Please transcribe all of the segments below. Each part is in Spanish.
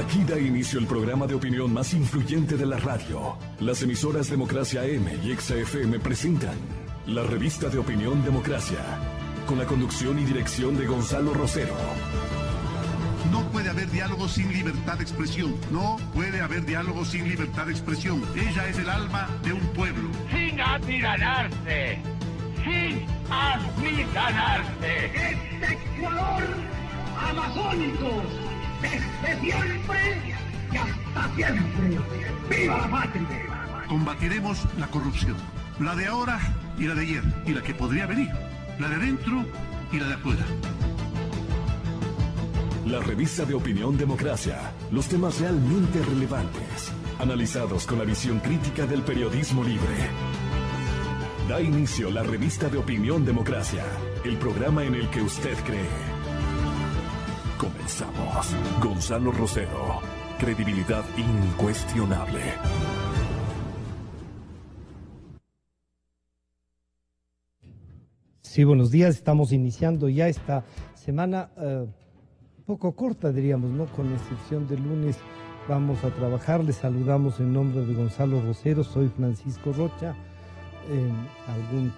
Aquí da inicio el programa de opinión más influyente de la radio. Las emisoras Democracia AM y XFM presentan la revista de opinión Democracia, con la conducción y dirección de Gonzalo Rosero. No puede haber diálogo sin libertad de expresión. No puede haber diálogo sin libertad de expresión. Ella es el alma de un pueblo. Sin amilanarse. Sin amilanarse. Este Ecuador amazónico, desde siempre y hasta siempre. ¡Viva la patria! Combatiremos la corrupción. La de ahora y la de ayer. Y la que podría venir. La de adentro y la de afuera. La revista de opinión Democracia. Los temas realmente relevantes, analizados con la visión crítica del periodismo libre. Da inicio la revista de opinión Democracia, el programa en el que usted cree. Comenzamos. Gonzalo Rosero, credibilidad incuestionable. Sí, buenos días. Estamos iniciando ya esta semana poco corta, diríamos, ¿no? Con excepción de lunes vamos a trabajar. Les saludamos en nombre de Gonzalo Rosero. Soy Francisco Rocha. Un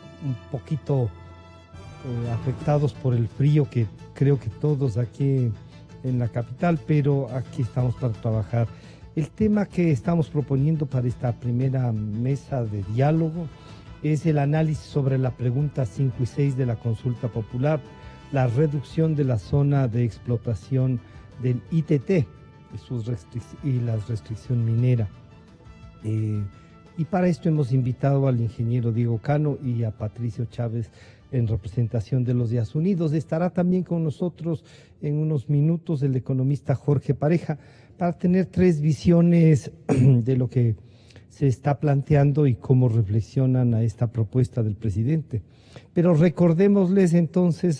poquito afectados por el frío que creo que todos aquí en la capital, pero aquí estamos para trabajar. El tema que estamos proponiendo para esta primera mesa de diálogo es el análisis sobre la pregunta 5 y 6 de la consulta popular, la reducción de la zona de explotación del ITT y la restricción minera. Y para esto hemos invitado al ingeniero Diego Cano y a Patricio Chávez en representación de los Días Unidos. Estará también con nosotros en unos minutos el economista Jorge Pareja para tener tres visiones de lo que se está planteando y cómo reflexionan a esta propuesta del presidente. Pero recordémosles entonces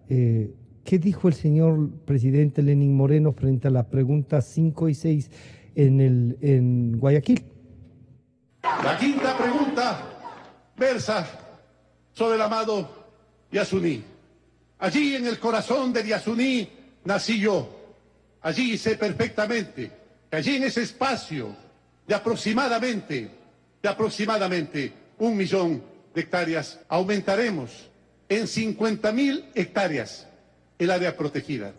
qué dijo el señor presidente Lenín Moreno frente a la pregunta 5 y 6 en Guayaquil. La quinta pregunta versa sobre el amado Yasuní. Allí en el corazón de Yasuní nací yo. Allí sé perfectamente que allí en ese espacio de aproximadamente 1 millón de hectáreas aumentaremos en 50.000 hectáreas el área protegida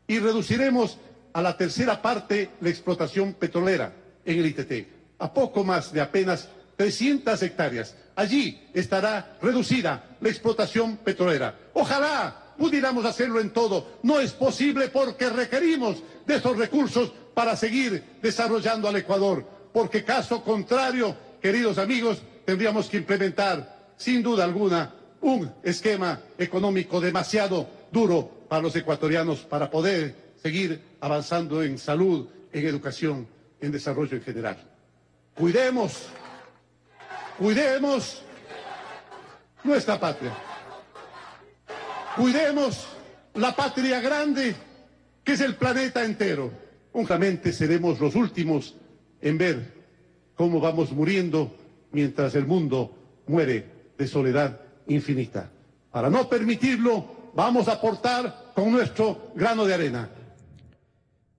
y reduciremos a la tercera parte la explotación petrolera en el ITT, a poco más de apenas 300 hectáreas. Allí estará reducida la explotación petrolera. Ojalá pudiéramos hacerlo en todo. No es posible porque requerimos de esos recursos para seguir desarrollando al Ecuador. Porque caso contrario, queridos amigos, tendríamos que implementar, sin duda alguna, un esquema económico demasiado duro para los ecuatorianos para poder seguir avanzando en salud, en educación, en desarrollo en general. Cuidemos nuestra patria. Cuidemos la patria grande que es el planeta entero. Únicamente seremos los últimos en ver cómo vamos muriendo mientras el mundo muere de soledad infinita. Para no permitirlo, vamos a aportar con nuestro grano de arena.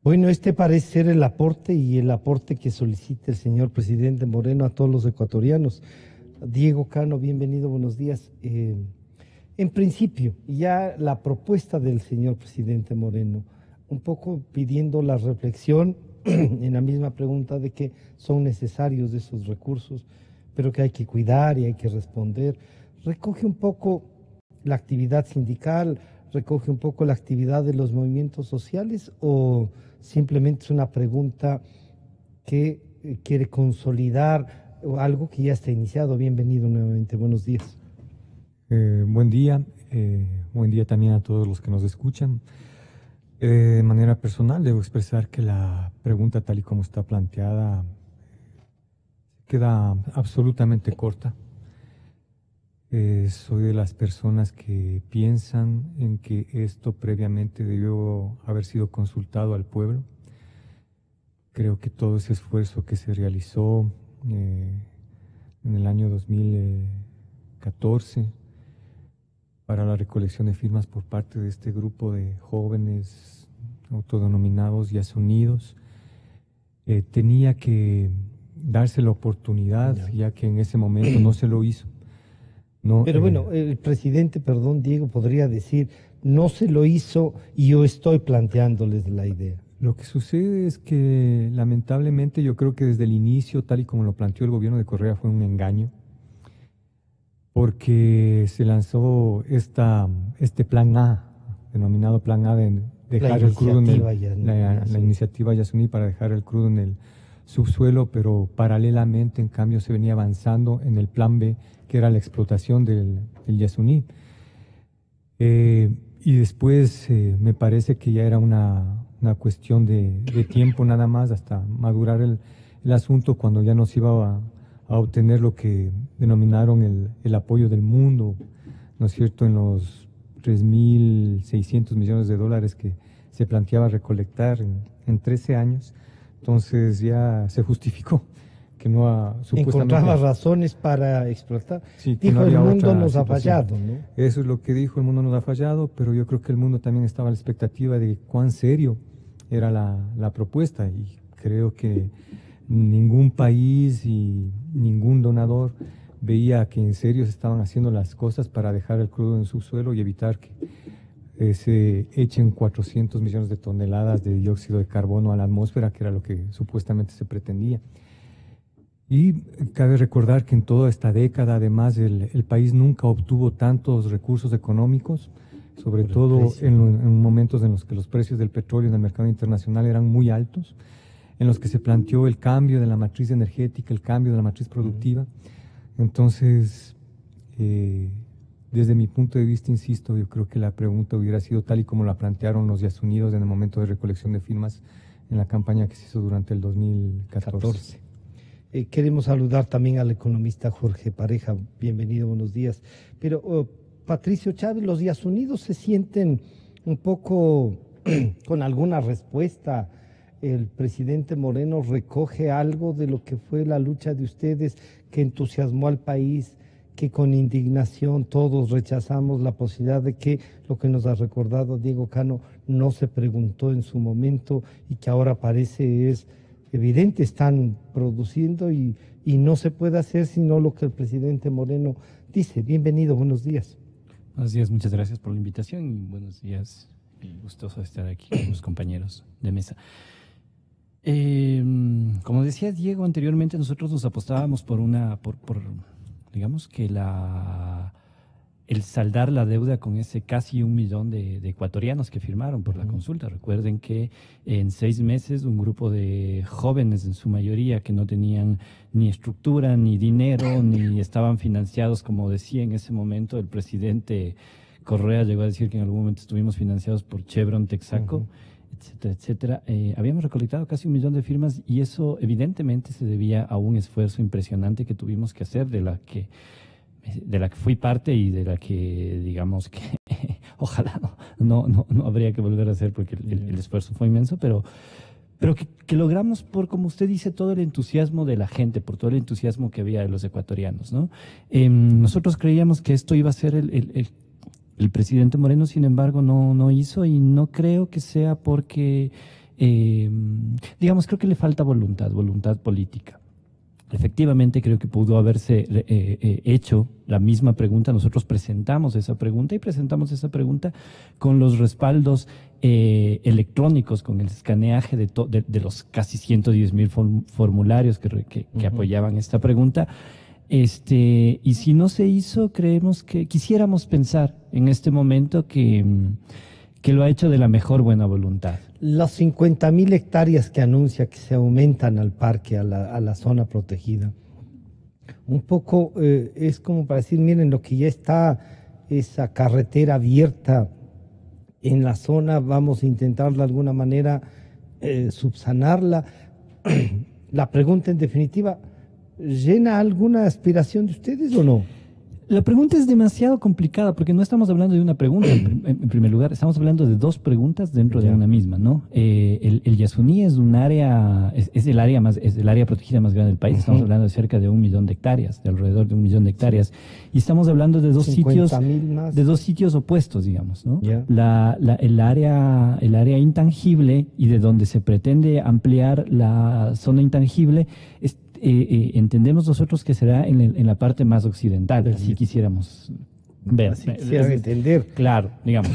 Bueno, este parece ser el aporte que solicita el señor presidente Moreno a todos los ecuatorianos. Diego Cano, bienvenido, buenos días. En principio, ya la propuesta del señor presidente Moreno, un poco pidiendo la reflexión en la misma pregunta de que son necesarios esos recursos, pero que hay que cuidar y hay que responder. Recoge un poco la actividad sindical, recoge un poco la actividad de los movimientos sociales, o simplemente es una pregunta que quiere consolidar algo que ya está iniciado. Bienvenido nuevamente, buenos días. Buen día también a todos los que nos escuchan. De manera personal debo expresar que la pregunta tal y como está planteada queda absolutamente corta. Soy de las personas que piensan en que esto previamente debió haber sido consultado al pueblo. Creo que todo ese esfuerzo que se realizó en el año 2014 para la recolección de firmas por parte de este grupo de jóvenes autodenominados Yasunidos, tenía que darse la oportunidad, ya que en ese momento no se lo hizo. No, pero bueno, el presidente, perdón Diego, podría decir, no se lo hizo y yo estoy planteándoles la idea. Lo que sucede es que lamentablemente yo creo que desde el inicio, tal y como lo planteó el gobierno de Correa, fue un engaño, porque se lanzó este plan A, denominado plan A, de dejar el crudo en la iniciativa Yasuní para dejar el crudo en el subsuelo, pero paralelamente, en cambio, se venía avanzando en el plan B, que era la explotación del Yasuní. Y después me parece que ya era una cuestión de tiempo nada más, hasta madurar el asunto, cuando ya no se iba a obtener lo que denominaron el apoyo del mundo, ¿no es cierto?, en los 3.600 millones de dólares que se planteaba recolectar en 13 años. Entonces ya se justificó que no supuestamente encontraba razones para explotar. Sí, dijo, el mundo nos ha fallado, ¿no? Eso es lo que dijo, el mundo nos ha fallado, pero yo creo que el mundo también estaba a la expectativa de cuán serio era la propuesta, y creo que ningún país y ningún donador veía que en serio se estaban haciendo las cosas para dejar el crudo en su suelo y evitar que se echen 400 millones de toneladas de dióxido de carbono a la atmósfera, que era lo que supuestamente se pretendía. Y cabe recordar que en toda esta década, además, el país nunca obtuvo tantos recursos económicos, sobre todo en momentos en los que los precios del petróleo en el mercado internacional eran muy altos, en los que se planteó el cambio de la matriz energética, el cambio de la matriz productiva. Entonces, desde mi punto de vista, insisto, yo creo que la pregunta hubiera sido tal y como la plantearon los Yasunidos en el momento de recolección de firmas en la campaña que se hizo durante el 2014. Queremos saludar también al economista Jorge Pareja. Bienvenido, buenos días. Pero Patricio Chávez, los Yasunidos se sienten un poco con alguna respuesta. El presidente Moreno recoge algo de lo que fue la lucha de ustedes, que entusiasmó al país, que con indignación todos rechazamos la posibilidad de que lo que nos ha recordado Diego Cano no se preguntó en su momento y que ahora parece es evidente, están produciendo y no se puede hacer sino lo que el presidente Moreno dice. Bienvenido, buenos días. Buenos días, muchas gracias por la invitación y buenos días, gustoso estar aquí con los compañeros de mesa. Como decía Diego anteriormente, nosotros nos apostábamos por digamos que el saldar la deuda con ese casi 1 millón de ecuatorianos que firmaron por la consulta. Recuerden que en 6 meses un grupo de jóvenes, en su mayoría, que no tenían ni estructura, ni dinero, ni estaban financiados, como decía en ese momento el presidente Correa, llegó a decir que en algún momento estuvimos financiados por Chevron, Texaco, etcétera, etcétera. Habíamos recolectado casi 1 millón de firmas y eso evidentemente se debía a un esfuerzo impresionante que tuvimos que hacer, de la que fui parte y de la que, digamos que ojalá no habría que volver a hacer, porque el esfuerzo fue inmenso, pero que logramos por, como usted dice, todo el entusiasmo de la gente, por todo el entusiasmo que había de los ecuatorianos, ¿no? Nosotros creíamos que esto iba a ser el presidente Moreno, sin embargo, no hizo, y no creo que sea porque, digamos, creo que le falta voluntad política. Efectivamente, creo que pudo haberse hecho la misma pregunta. Nosotros presentamos esa pregunta con los respaldos electrónicos, con el escaneaje de los casi 110,000 formularios que apoyaban esta pregunta. Y si no se hizo, creemos que quisiéramos pensar en este momento que lo ha hecho de la mejor buena voluntad. Las 50,000 hectáreas que anuncia que se aumentan al parque, a la zona protegida, un poco es como para decir, miren, lo que ya está, esa carretera abierta en la zona, vamos a intentar de alguna manera subsanarla. La pregunta en definitiva, ¿llena alguna aspiración de ustedes o no? La pregunta es demasiado complicada porque no estamos hablando de una pregunta en primer lugar, estamos hablando de dos preguntas dentro de una misma, ¿no? El Yasuní es un área, es el área protegida más grande del país. Estamos hablando de cerca de 1 millón de hectáreas, de alrededor de 1 millón de hectáreas, y estamos hablando de dos sitios opuestos, digamos, ¿no? El área intangible, y de donde se pretende ampliar la zona intangible, entendemos nosotros que será en la parte más occidental, si quisiéramos ver. Si quisiera entender. Claro, digamos,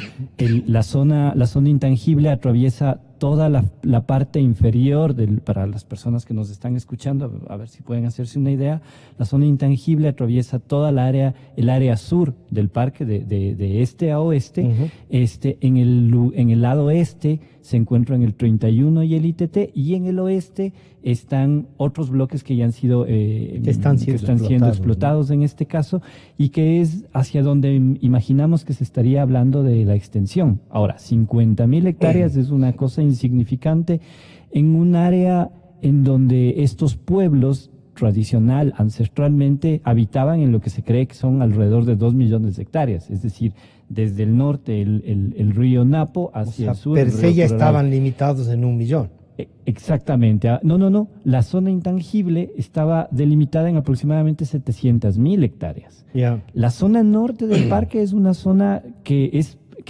la zona intangible atraviesa toda la parte inferior para las personas que nos están escuchando, a ver si pueden hacerse una idea. La zona intangible atraviesa toda el área sur del parque, de este a oeste. En el lado este se encuentran el 31 y el ITT, y en el oeste están otros bloques que ya han sido que están siendo explotados, ¿no? En este caso, y que es hacia donde imaginamos que se estaría hablando de la extensión. Ahora, 50.000 hectáreas es una cosa insignificante en un área en donde estos pueblos ancestralmente habitaban en lo que se cree que son alrededor de 2 millones de hectáreas, es decir, desde el norte el río Napo hacia el sur. Per se ya estaban limitados en 1 millón. Exactamente. No. La zona intangible estaba delimitada en aproximadamente 700.000 hectáreas. La zona norte del parque es una zona que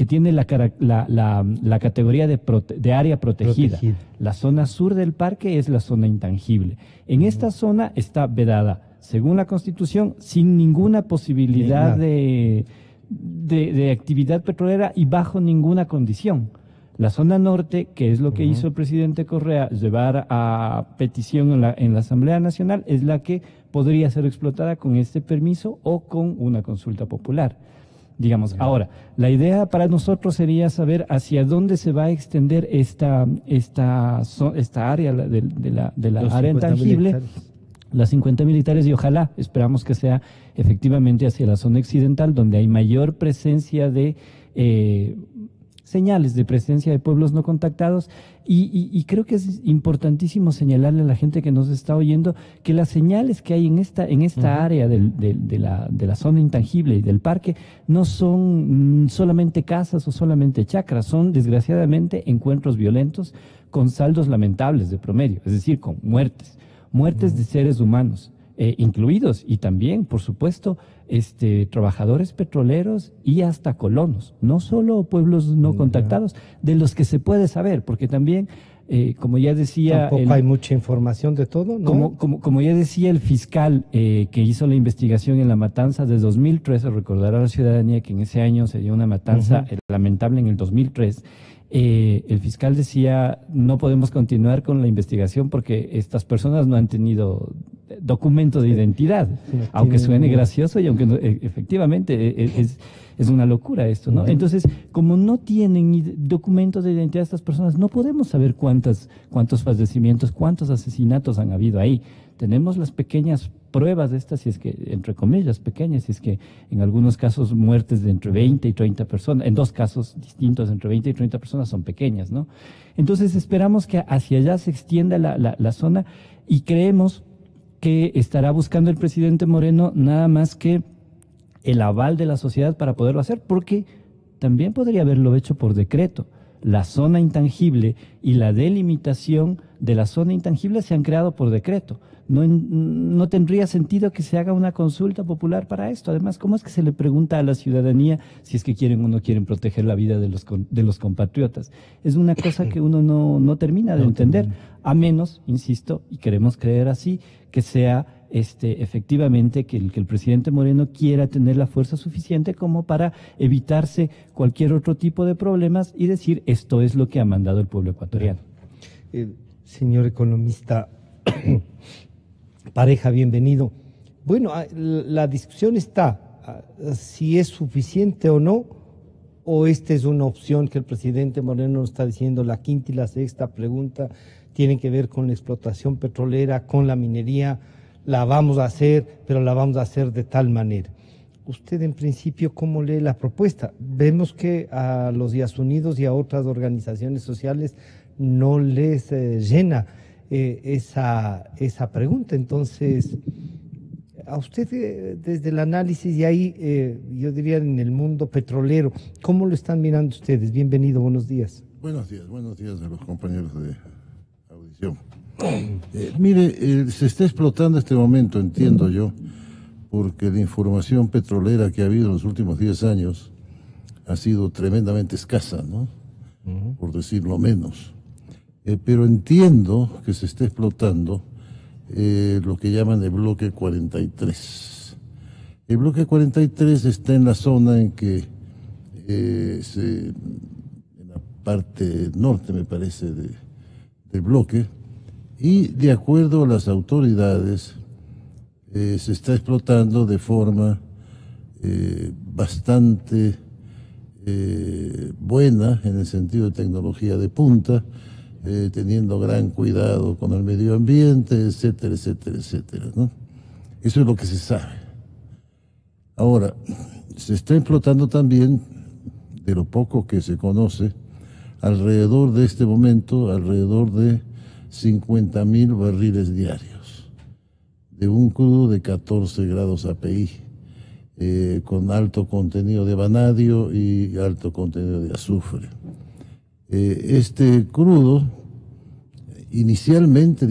tiene la categoría de área protegida. La zona sur del parque es la zona intangible. En esta zona está vedada, según la Constitución, sin ninguna posibilidad de actividad petrolera y bajo ninguna condición. La zona norte, que es lo que hizo el presidente Correa, llevar a petición en la Asamblea Nacional, es la que podría ser explotada con este permiso o con una consulta popular. Digamos, ahora, la idea para nosotros sería saber hacia dónde se va a extender esta área de la área intangible, las 50.000 hectáreas, y ojalá, esperamos que sea efectivamente hacia la zona occidental, donde hay mayor presencia de señales de presencia de pueblos no contactados, y creo que es importantísimo señalarle a la gente que nos está oyendo que las señales que hay en esta área de la zona intangible y del parque no son solamente casas o solamente chacras, son desgraciadamente encuentros violentos con saldos lamentables de promedio, es decir, con muertes de seres humanos, incluidos, y también, por supuesto, trabajadores petroleros y hasta colonos, no solo pueblos no contactados, de los que se puede saber, porque también, como ya decía... Tampoco hay mucha información de todo, ¿no? Como ya decía el fiscal que hizo la investigación en la matanza de 2013, recordará a la ciudadanía que en ese año se dio una matanza lamentable en el 2003, el fiscal decía, no podemos continuar con la investigación porque estas personas no han tenido documento de identidad, aunque suene gracioso y aunque efectivamente es una locura esto, ¿no? Entonces, como no tienen documentos de identidad estas personas, no podemos saber cuántos fallecimientos, cuántos asesinatos han habido ahí. Tenemos las pequeñas pruebas de estas, si es que, entre comillas, pequeñas, si es que en algunos casos muertes de entre 20 y 30 personas, en dos casos distintos, entre 20 y 30 personas son pequeñas, ¿no? Entonces esperamos que hacia allá se extienda la zona, y creemos que estará buscando el presidente Moreno nada más que el aval de la sociedad para poderlo hacer, porque también podría haberlo hecho por decreto. La zona intangible y la delimitación de la zona intangible se han creado por decreto. No tendría sentido que se haga una consulta popular para esto. Además, ¿cómo es que se le pregunta a la ciudadanía si es que quieren o no quieren proteger la vida de los compatriotas? Es una cosa que uno no termina de entender, a menos, insisto, y queremos creer así, que sea efectivamente que el presidente Moreno quiera tener la fuerza suficiente como para evitarse cualquier otro tipo de problemas y decir, esto es lo que ha mandado el pueblo ecuatoriano. Señor economista Pareja, bienvenido. Bueno, la discusión está si es suficiente o no, o esta es una opción que el presidente Moreno nos está diciendo. La quinta y la sexta pregunta tienen que ver con la explotación petrolera, con la minería. La vamos a hacer, pero la vamos a hacer de tal manera. Usted, en principio, ¿cómo lee la propuesta? Vemos que a los Días Unidos y a otras organizaciones sociales no les llena esa pregunta. Entonces, A usted, desde el análisis y ahí, yo diría en el mundo petrolero, ¿cómo lo están mirando ustedes? Bienvenido, buenos días. Buenos días a los compañeros de audición. Mire, se está explotando este momento, entiendo yo, porque la información petrolera que ha habido en los últimos 10 años ha sido tremendamente escasa, ¿no? Por decirlo menos. Pero entiendo que se está explotando lo que llaman el bloque 43. El bloque 43 está en la zona en que en la parte norte, me parece, del bloque, y de acuerdo a las autoridades se está explotando de forma bastante buena, en el sentido de tecnología de punta, teniendo gran cuidado con el medio ambiente, etcétera, etcétera, etcétera, ¿no? Eso es lo que se sabe. Ahora, se está explotando también, de lo poco que se conoce, alrededor de este momento, alrededor de 50.000 barriles diarios, de un crudo de 14 grados API, con alto contenido de vanadio y alto contenido de azufre. Este crudo, inicialmente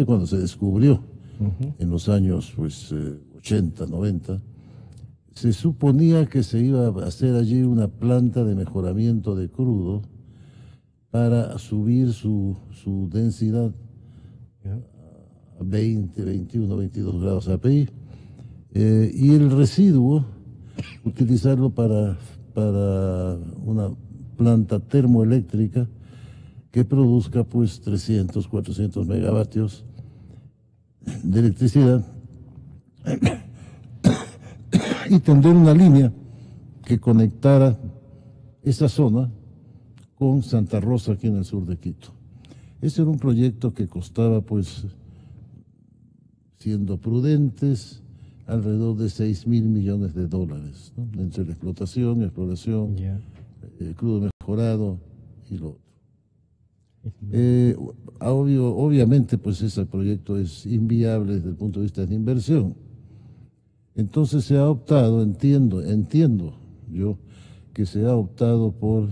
cuando se descubrió, en los años 80, 90, se suponía que se iba a hacer allí una planta de mejoramiento de crudo para subir su densidad a 20, 21, 22 grados API, y el residuo utilizarlo para una planta termoeléctrica que produzca pues 300, 400 megavatios de electricidad y tender una línea que conectara esa zona con Santa Rosa, aquí en el sur de Quito. Ese era un proyecto que costaba, pues, siendo prudentes, alrededor de $6.000 millones, ¿no? Entre la exploración, crudo mejorado y lo otro. Obviamente, pues ese proyecto es inviable desde el punto de vista de inversión. Entonces se ha optado, entiendo yo, que se ha optado por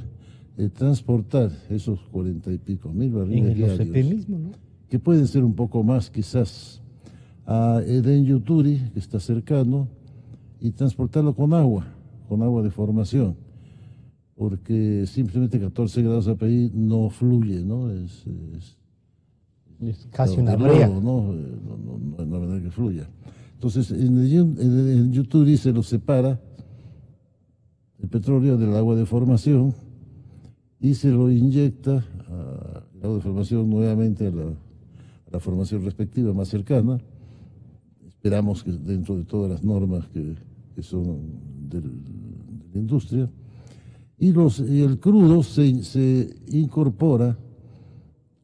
transportar esos 40 y pico mil barriles diarios, en el OCP mismo, ¿no? Que pueden ser un poco más quizás, a Edén Yuturi, que está cercano, y transportarlo con agua de formación, porque simplemente 14 grados API no fluye, ¿no? Es casi una brea. No hay manera que fluya. Entonces, en Yuturi se lo separa el petróleo del agua de formación y se lo inyecta al agua de formación nuevamente a la formación respectiva más cercana. Esperamos que dentro de todas las normas que son de la industria. Y el crudo se incorpora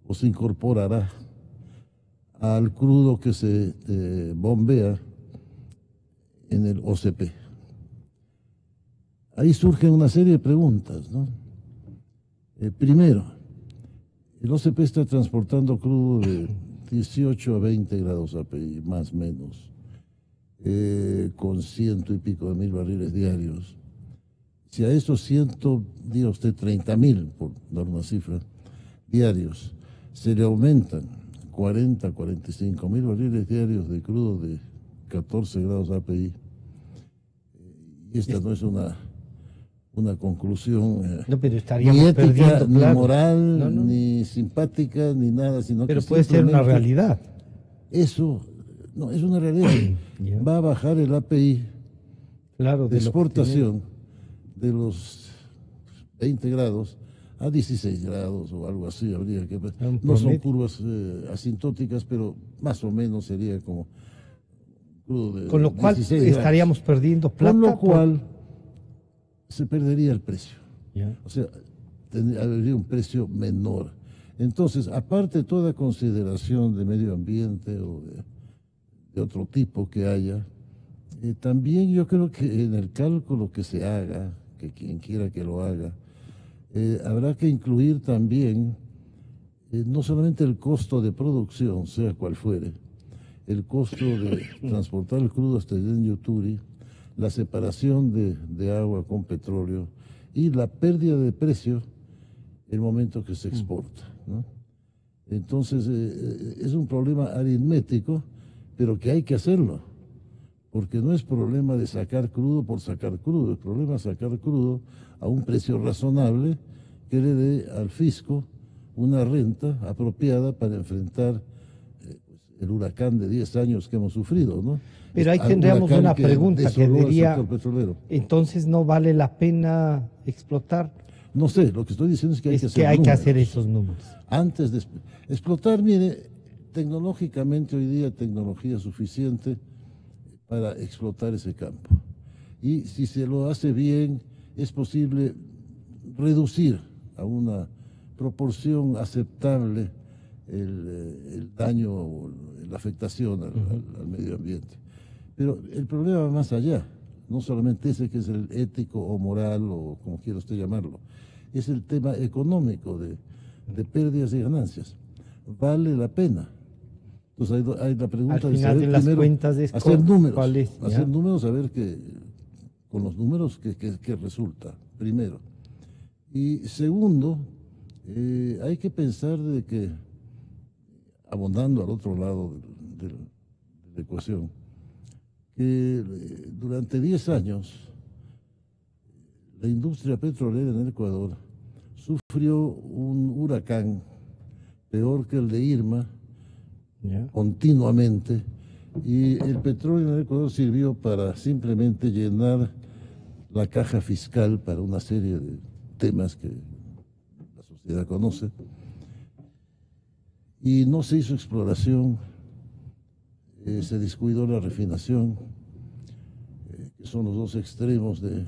o se incorporará al crudo que se bombea en el OCP. Ahí surgen una serie de preguntas, ¿no? Primero, el OCP está transportando crudo de 18 a 20 grados API, más o menos, con 100 y pico de mil barriles diarios. Si a esos 30.000, por dar una cifra, diarios, se le aumentan 40, 45 mil barriles diarios de crudo de 14 grados API, y esta no es una conclusión pero ni ética, ni claro, moral, ni simpática, ni nada, sino pero que puede ser una realidad. Eso no es una realidad. Va a bajar el API de exportación de los 20 grados a 16 grados o algo así. Habría que no son curvas asintóticas, pero más o menos sería como crudo de con lo cual 16 grados. Estaríamos perdiendo plata. Con lo cual se perdería el precio. O sea, habría un precio menor. Entonces, aparte de toda consideración de medio ambiente o de otro tipo que haya, también yo creo que en el cálculo que se haga, que quien quiera que lo haga, habrá que incluir también no solamente el costo de producción, sea cual fuere, el costo de transportar el crudo hasta el Yuturi, la separación de agua con petróleo y la pérdida de precio el momento que se exporta, ¿no? Entonces, es un problema aritmético, pero que hay que hacerlo, porque no es problema de sacar crudo por sacar crudo, el problema es sacar crudo a un precio razonable que le dé al fisco una renta apropiada para enfrentar el huracán de 10 años que hemos sufrido, ¿no? Pero ahí tendríamos una pregunta que diría, entonces no vale la pena explotar. No sé, lo que estoy diciendo es que hay que hacer que hay números. que hacer esos números. Antes de explotar, mire, tecnológicamente hoy día tecnología suficiente para explotar ese campo. Y si se lo hace bien, es posible reducir a una proporción aceptable el daño o la afectación al medio ambiente. Pero el problema va más allá, no solamente ese que es el ético o moral o como quiera usted llamarlo, es el tema económico de pérdidas y ganancias. ¿Vale la pena? Entonces hay la pregunta al de final saber de las primero, cuentas es hacer números, ¿cuál es? hacer números, a ver con los números que resulta, primero. Y segundo, hay que pensar de que, abondando al otro lado de la ecuación, que durante 10 años la industria petrolera en el Ecuador sufrió un huracán peor que el de Irma, continuamente, y el petróleo en el Ecuador sirvió para simplemente llenar la caja fiscal para una serie de temas que la sociedad conoce, y no se hizo exploración, se descuidó la refinación, que son los dos extremos del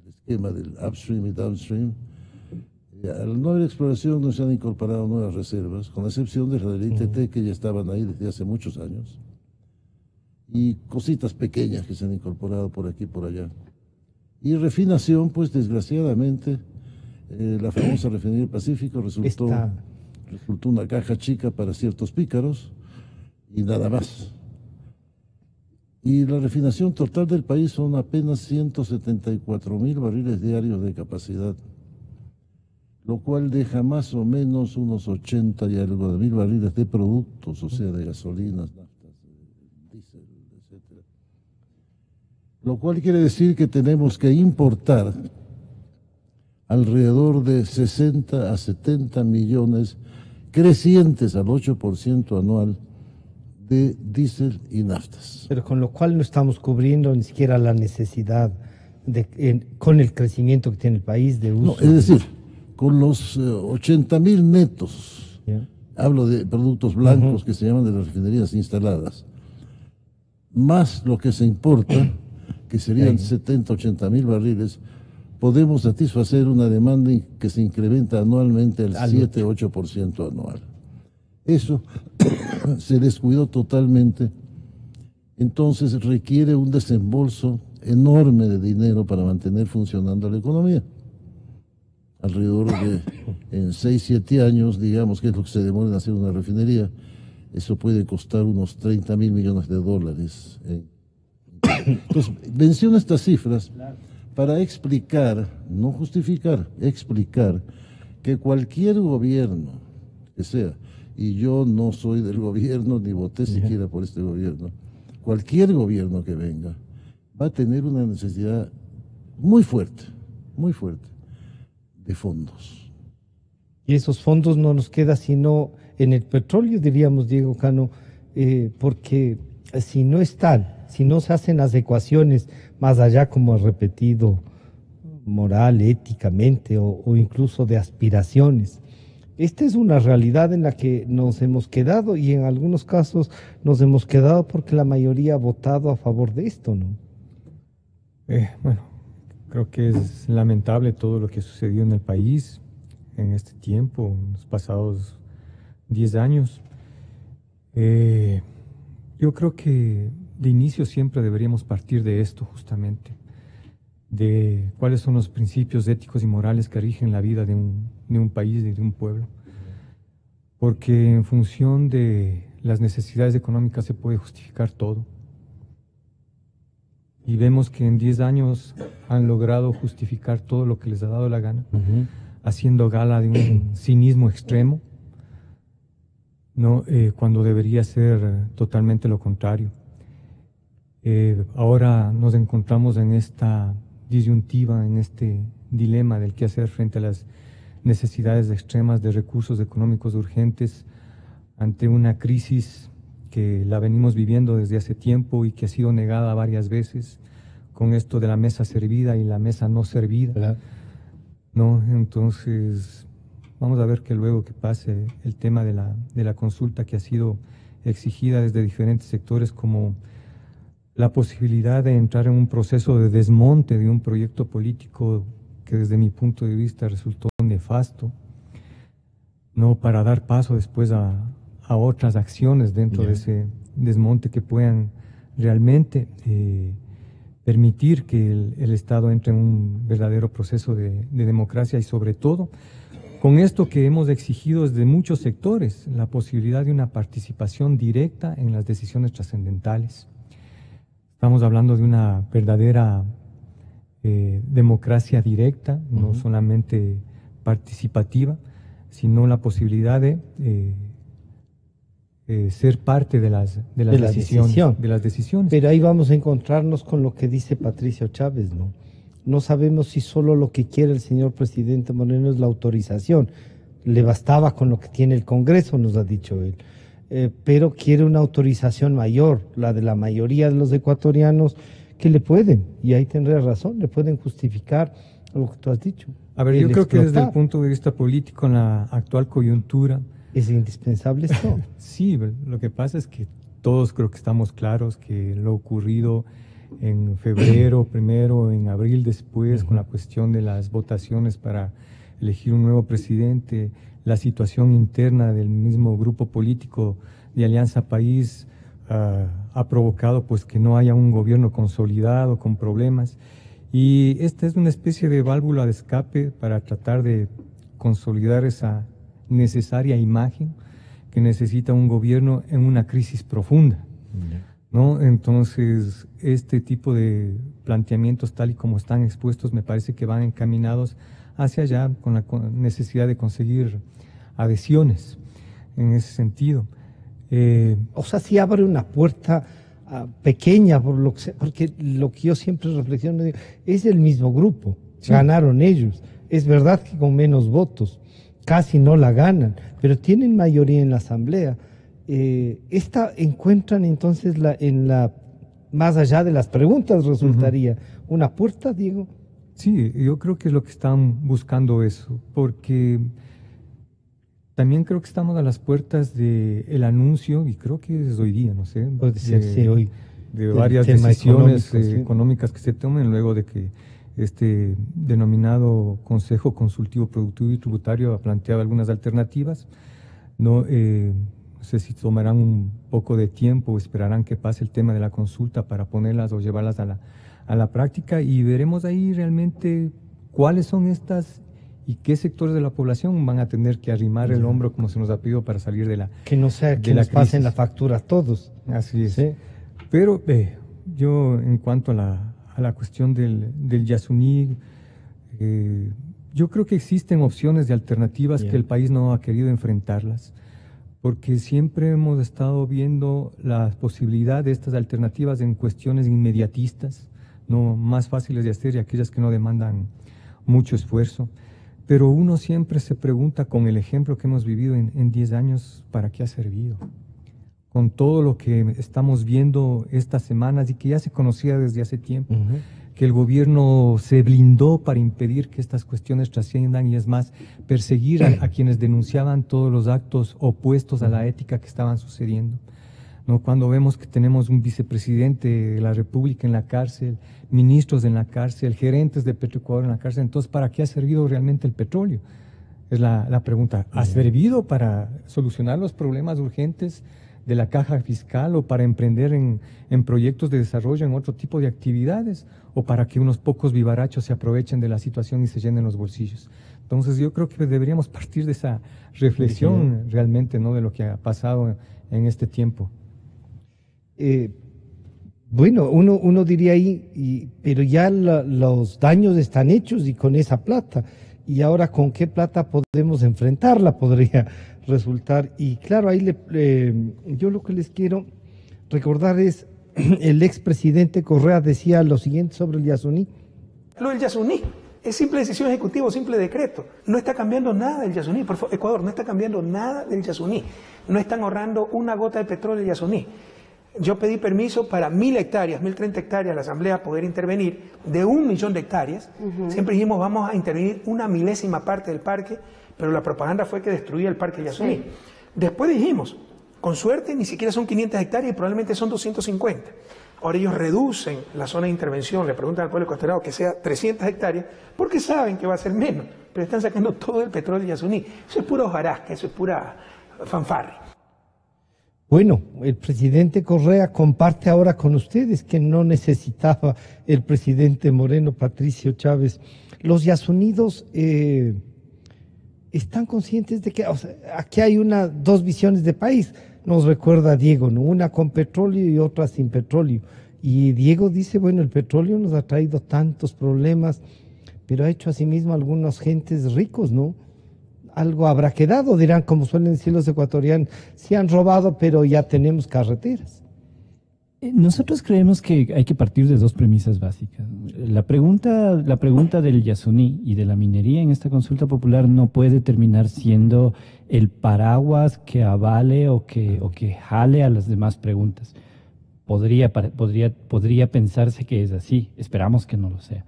esquema del upstream y downstream. Al no haber exploración no se han incorporado nuevas reservas, con la excepción de la del ITT, que ya estaban ahí desde hace muchos años, y cositas pequeñas que se han incorporado por aquí y por allá. Y refinación, pues desgraciadamente, la famosa refinería del Pacífico resultó una caja chica para ciertos pícaros y nada más. Y la refinación total del país son apenas 174,000 barriles diarios de capacidad, lo cual deja más o menos unos 80 y algo de mil barriles de productos, o sea, de gasolinas, naftas, diésel, etc. Lo cual quiere decir que tenemos que importar alrededor de 60 a 70 millones, crecientes al 8% anual, de diésel y naftas. Pero con lo cual no estamos cubriendo ni siquiera la necesidad con el crecimiento que tiene el país de uso. No, es decir, con los 80,000 netos, hablo de productos blancos que se llaman de las refinerías instaladas, más lo que se importa, que serían 70, 80,000 barriles, podemos satisfacer una demanda que se incrementa anualmente al 7-8% anual. Eso se descuidó totalmente, entonces requiere un desembolso enorme de dinero para mantener funcionando la economía. Alrededor de en 6-7 años, digamos, que es lo que se demora en hacer una refinería, eso puede costar unos 30,000 millones de dólares. Entonces, menciono estas cifras para explicar, no justificar, explicar que cualquier gobierno que sea, y yo no soy del gobierno ni voté siquiera por este gobierno, cualquier gobierno que venga va a tener una necesidad muy fuerte de fondos. Y esos fondos no nos queda sino en el petróleo, diríamos, Diego Cano, porque si no están, si no se hacen las ecuaciones más allá, como ha repetido, moral, éticamente o incluso de aspiraciones, esta es una realidad en la que nos hemos quedado, y en algunos casos nos hemos quedado porque la mayoría ha votado a favor de esto, ¿no? Bueno, creo que es lamentable todo lo que sucedió en el país en este tiempo, en los pasados 10 años. Yo creo que de inicio siempre deberíamos partir de esto, justamente, de cuáles son los principios éticos y morales que rigen la vida de un país y de un pueblo. Porque en función de las necesidades económicas se puede justificar todo. Y vemos que en 10 años han logrado justificar todo lo que les ha dado la gana, haciendo gala de un cinismo extremo, ¿no? Cuando debería ser totalmente lo contrario. Ahora nos encontramos en esta disyuntiva, en este dilema del qué hacer frente a las necesidades extremas de recursos económicos urgentes ante una crisis que la venimos viviendo desde hace tiempo y que ha sido negada varias veces con esto de la mesa servida y la mesa no servida, ¿verdad? ¿No? Entonces, vamos a ver que luego que pase el tema de la consulta que ha sido exigida desde diferentes sectores, como la posibilidad de entrar en un proceso de desmonte de un proyecto político que desde mi punto de vista resultó nefasto, ¿no? Para dar paso después a otras acciones dentro de ese desmonte que puedan realmente permitir que el Estado entre en un verdadero proceso de democracia, y sobre todo con esto que hemos exigido desde muchos sectores, la posibilidad de una participación directa en las decisiones trascendentales. Estamos hablando de una verdadera democracia directa, no solamente participativa, sino la posibilidad de ser parte de las decisiones. Pero ahí vamos a encontrarnos con lo que dice Patricio Chávez, ¿no? No sabemos si solo lo que quiere el señor presidente Moreno es la autorización. Le bastaba con lo que tiene el Congreso, nos ha dicho él. Pero quiere una autorización mayor, la de la mayoría de los ecuatorianos, que le pueden, y ahí tendrás razón, le pueden justificar lo que tú has dicho. A ver, yo creo que desde el punto de vista político, en la actual coyuntura, ¿es indispensable esto? Sí, lo que pasa es que todos creo que estamos claros que lo ocurrido en febrero primero, en abril después, con la cuestión de las votaciones para elegir un nuevo presidente, la situación interna del mismo grupo político de Alianza País ha provocado pues que no haya un gobierno consolidado con problemas, y esta es una especie de válvula de escape para tratar de consolidar esa necesaria imagen que necesita un gobierno en una crisis profunda, ¿no? Entonces, este tipo de planteamientos tal y como están expuestos me parece que van encaminados hacia allá, con la necesidad de conseguir adhesiones en ese sentido. O sea, si abre una puerta pequeña, porque lo que yo siempre reflexiono es el mismo grupo, ganaron ellos. Es verdad que con menos votos, casi no la ganan, pero tienen mayoría en la Asamblea. Encuentran entonces más allá de las preguntas resultaría una puerta, Diego. Sí, yo creo que es lo que están buscando eso, porque también creo que estamos a las puertas del anuncio, y creo que es hoy día, no sé, puede ser, sí, hoy, de varias decisiones económicas que se tomen luego de que este denominado Consejo Consultivo Productivo y Tributario ha planteado algunas alternativas. No sé si tomarán un poco de tiempo o esperarán que pase el tema de la consulta para ponerlas o llevarlas a la práctica, y veremos ahí realmente cuáles son estas y qué sectores de la población van a tener que arrimar el hombro, como se nos ha pedido, para salir de la que no sea que nos pasen la factura a todos. Así es. ¿Sí? Pero yo, en cuanto a la cuestión del Yasuní, yo creo que existen opciones de alternativas que el país no ha querido enfrentarlas, porque siempre hemos estado viendo la posibilidad de estas alternativas en cuestiones inmediatistas, no más fáciles de hacer y aquellas que no demandan mucho esfuerzo. Pero uno siempre se pregunta, con el ejemplo que hemos vivido en 10 años, ¿para qué ha servido? Con todo lo que estamos viendo estas semanas y que ya se conocía desde hace tiempo, que el gobierno se blindó para impedir que estas cuestiones trasciendan, y es más, perseguir a quienes denunciaban todos los actos opuestos a la ética que estaban sucediendo, ¿no? Cuando vemos que tenemos un vicepresidente de la República en la cárcel, ministros en la cárcel, gerentes de Petroecuador en la cárcel, entonces ¿para qué ha servido realmente el petróleo? Es la pregunta. ¿Ha servido para solucionar los problemas urgentes de la caja fiscal, o para emprender en proyectos de desarrollo, en otro tipo de actividades, o para que unos pocos vivarachos se aprovechen de la situación y se llenen los bolsillos? Entonces yo creo que deberíamos partir de esa reflexión realmente, ¿no?, de lo que ha pasado en este tiempo. Bueno, uno diría ahí, pero ya los daños están hechos y con esa plata. Y ahora, ¿con qué plata podemos enfrentarla? Podría resultar. Y claro, ahí yo lo que les quiero recordar es, el expresidente Correa decía lo siguiente sobre el Yasuní. Lo del Yasuní es simple decisión ejecutiva, simple decreto. No está cambiando nada del Yasuní. Por favor, Ecuador, no está cambiando nada del Yasuní. No están ahorrando una gota de petróleo del Yasuní. Yo pedí permiso para 1.000 hectáreas, 1.030 hectáreas, la Asamblea poder intervenir de 1 millón de hectáreas. Siempre dijimos, vamos a intervenir 1/1000 parte del parque, pero la propaganda fue que destruía el parque Yasuní. Sí. Después dijimos, con suerte ni siquiera son 500 hectáreas y probablemente son 250. Ahora ellos reducen la zona de intervención, le preguntan al pueblo ecuatoriano que sea 300 hectáreas, porque saben que va a ser menos, pero están sacando todo el petróleo de Yasuní. Eso es pura hojarasca, eso es pura fanfarria. Bueno, el presidente Correa comparte ahora con ustedes que no necesitaba el presidente Moreno, Patricio Chávez. Los yasuníes están conscientes de que aquí hay dos visiones de país. Nos recuerda Diego, ¿no? Una con petróleo y otra sin petróleo. Y Diego dice, bueno, el petróleo nos ha traído tantos problemas, pero ha hecho asimismo algunos gentes ricos, ¿no? Algo habrá quedado, dirán, como suelen decir los ecuatorianos, sí han robado, pero ya tenemos carreteras. Nosotros creemos que hay que partir de dos premisas básicas. La pregunta del Yasuní y de la minería en esta consulta popular no puede terminar siendo el paraguas que avale o que jale a las demás preguntas. Podría pensarse que es así, esperamos que no lo sea.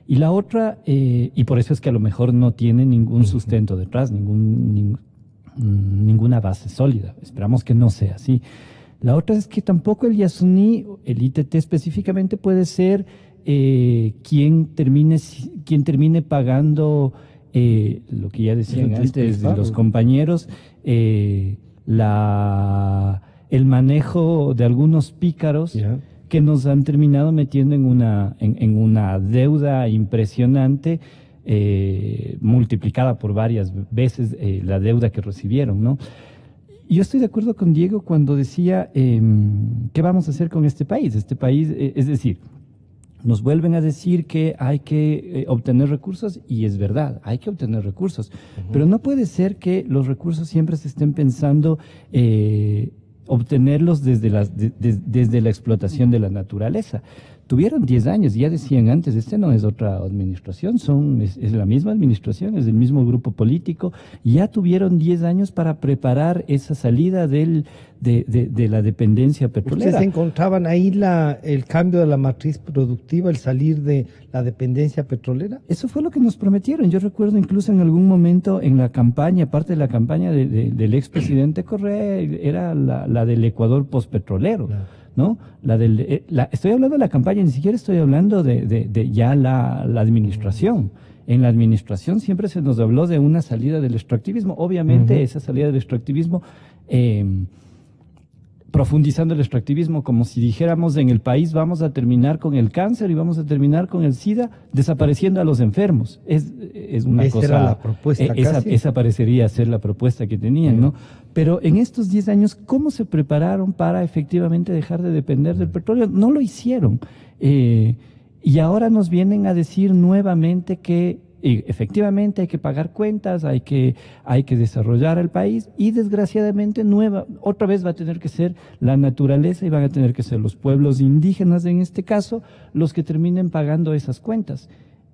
Y la otra, y por eso es que a lo mejor no tiene ningún sustento detrás, ninguna base sólida, esperamos que no sea así. La otra es que tampoco el Yasuní, el ITT específicamente, puede ser quien termine pagando lo que ya decían antes de los compañeros, el manejo de algunos pícaros que nos han terminado metiendo en una deuda impresionante, multiplicada por varias veces la deuda que recibieron, ¿no? Yo estoy de acuerdo con Diego cuando decía, ¿qué vamos a hacer con este país? Este país, es decir, nos vuelven a decir que hay que obtener recursos, y es verdad, hay que obtener recursos, pero no puede ser que los recursos siempre se estén pensando obtenerlos desde la explotación de la naturaleza. Tuvieron 10 años, ya decían antes, no es otra administración, es la misma administración, es el mismo grupo político, ya tuvieron 10 años para preparar esa salida de la dependencia petrolera. ¿Ustedes encontraban ahí el cambio de la matriz productiva, el salir de la dependencia petrolera? Eso fue lo que nos prometieron. Yo recuerdo incluso en algún momento en la campaña, parte de la campaña del expresidente Correa, era la del Ecuador postpetrolero. Claro. ¿No? Estoy hablando de la campaña, ni siquiera estoy hablando de ya la administración. En la administración siempre se nos habló de una salida del extractivismo. Obviamente esa salida del extractivismo, profundizando el extractivismo, como si dijéramos en el país vamos a terminar con el cáncer y vamos a terminar con el SIDA, desapareciendo a los enfermos. Es una esa cosa... era la propuesta esa parecería ser la propuesta que tenían, ¿no? Pero en estos 10 años, ¿cómo se prepararon para efectivamente dejar de depender del petróleo? No lo hicieron. Y ahora nos vienen a decir nuevamente que efectivamente hay que pagar cuentas, hay que desarrollar el país, y desgraciadamente otra vez va a tener que ser la naturaleza y van a tener que ser los pueblos indígenas en este caso los que terminen pagando esas cuentas.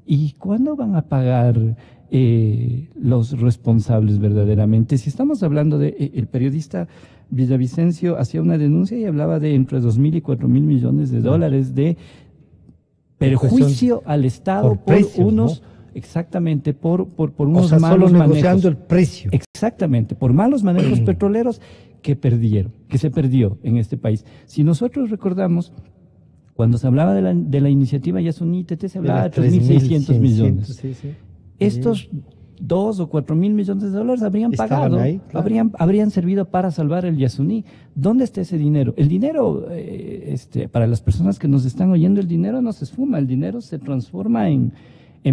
¿Y cuándo van a pagar los responsables verdaderamente? Si estamos hablando el periodista Villavicencio hacía una denuncia y hablaba de entre 2.000 y 4.000 millones de dólares de perjuicio al Estado por precios, unos... ¿no? Exactamente, por unos malos solo manejos. Negociando el precio. Exactamente, por malos manejos petroleros que se perdió en este país. Si nosotros recordamos, cuando se hablaba de la iniciativa Yasuní ITT, se hablaba de 3.600 millones. Sí. Estos 2 o 4.000 millones de dólares habrían pagado, ahí, claro. habrían servido para salvar el Yasuní. ¿Dónde está ese dinero? El dinero, para las personas que nos están oyendo, el dinero no se esfuma, el dinero se transforma en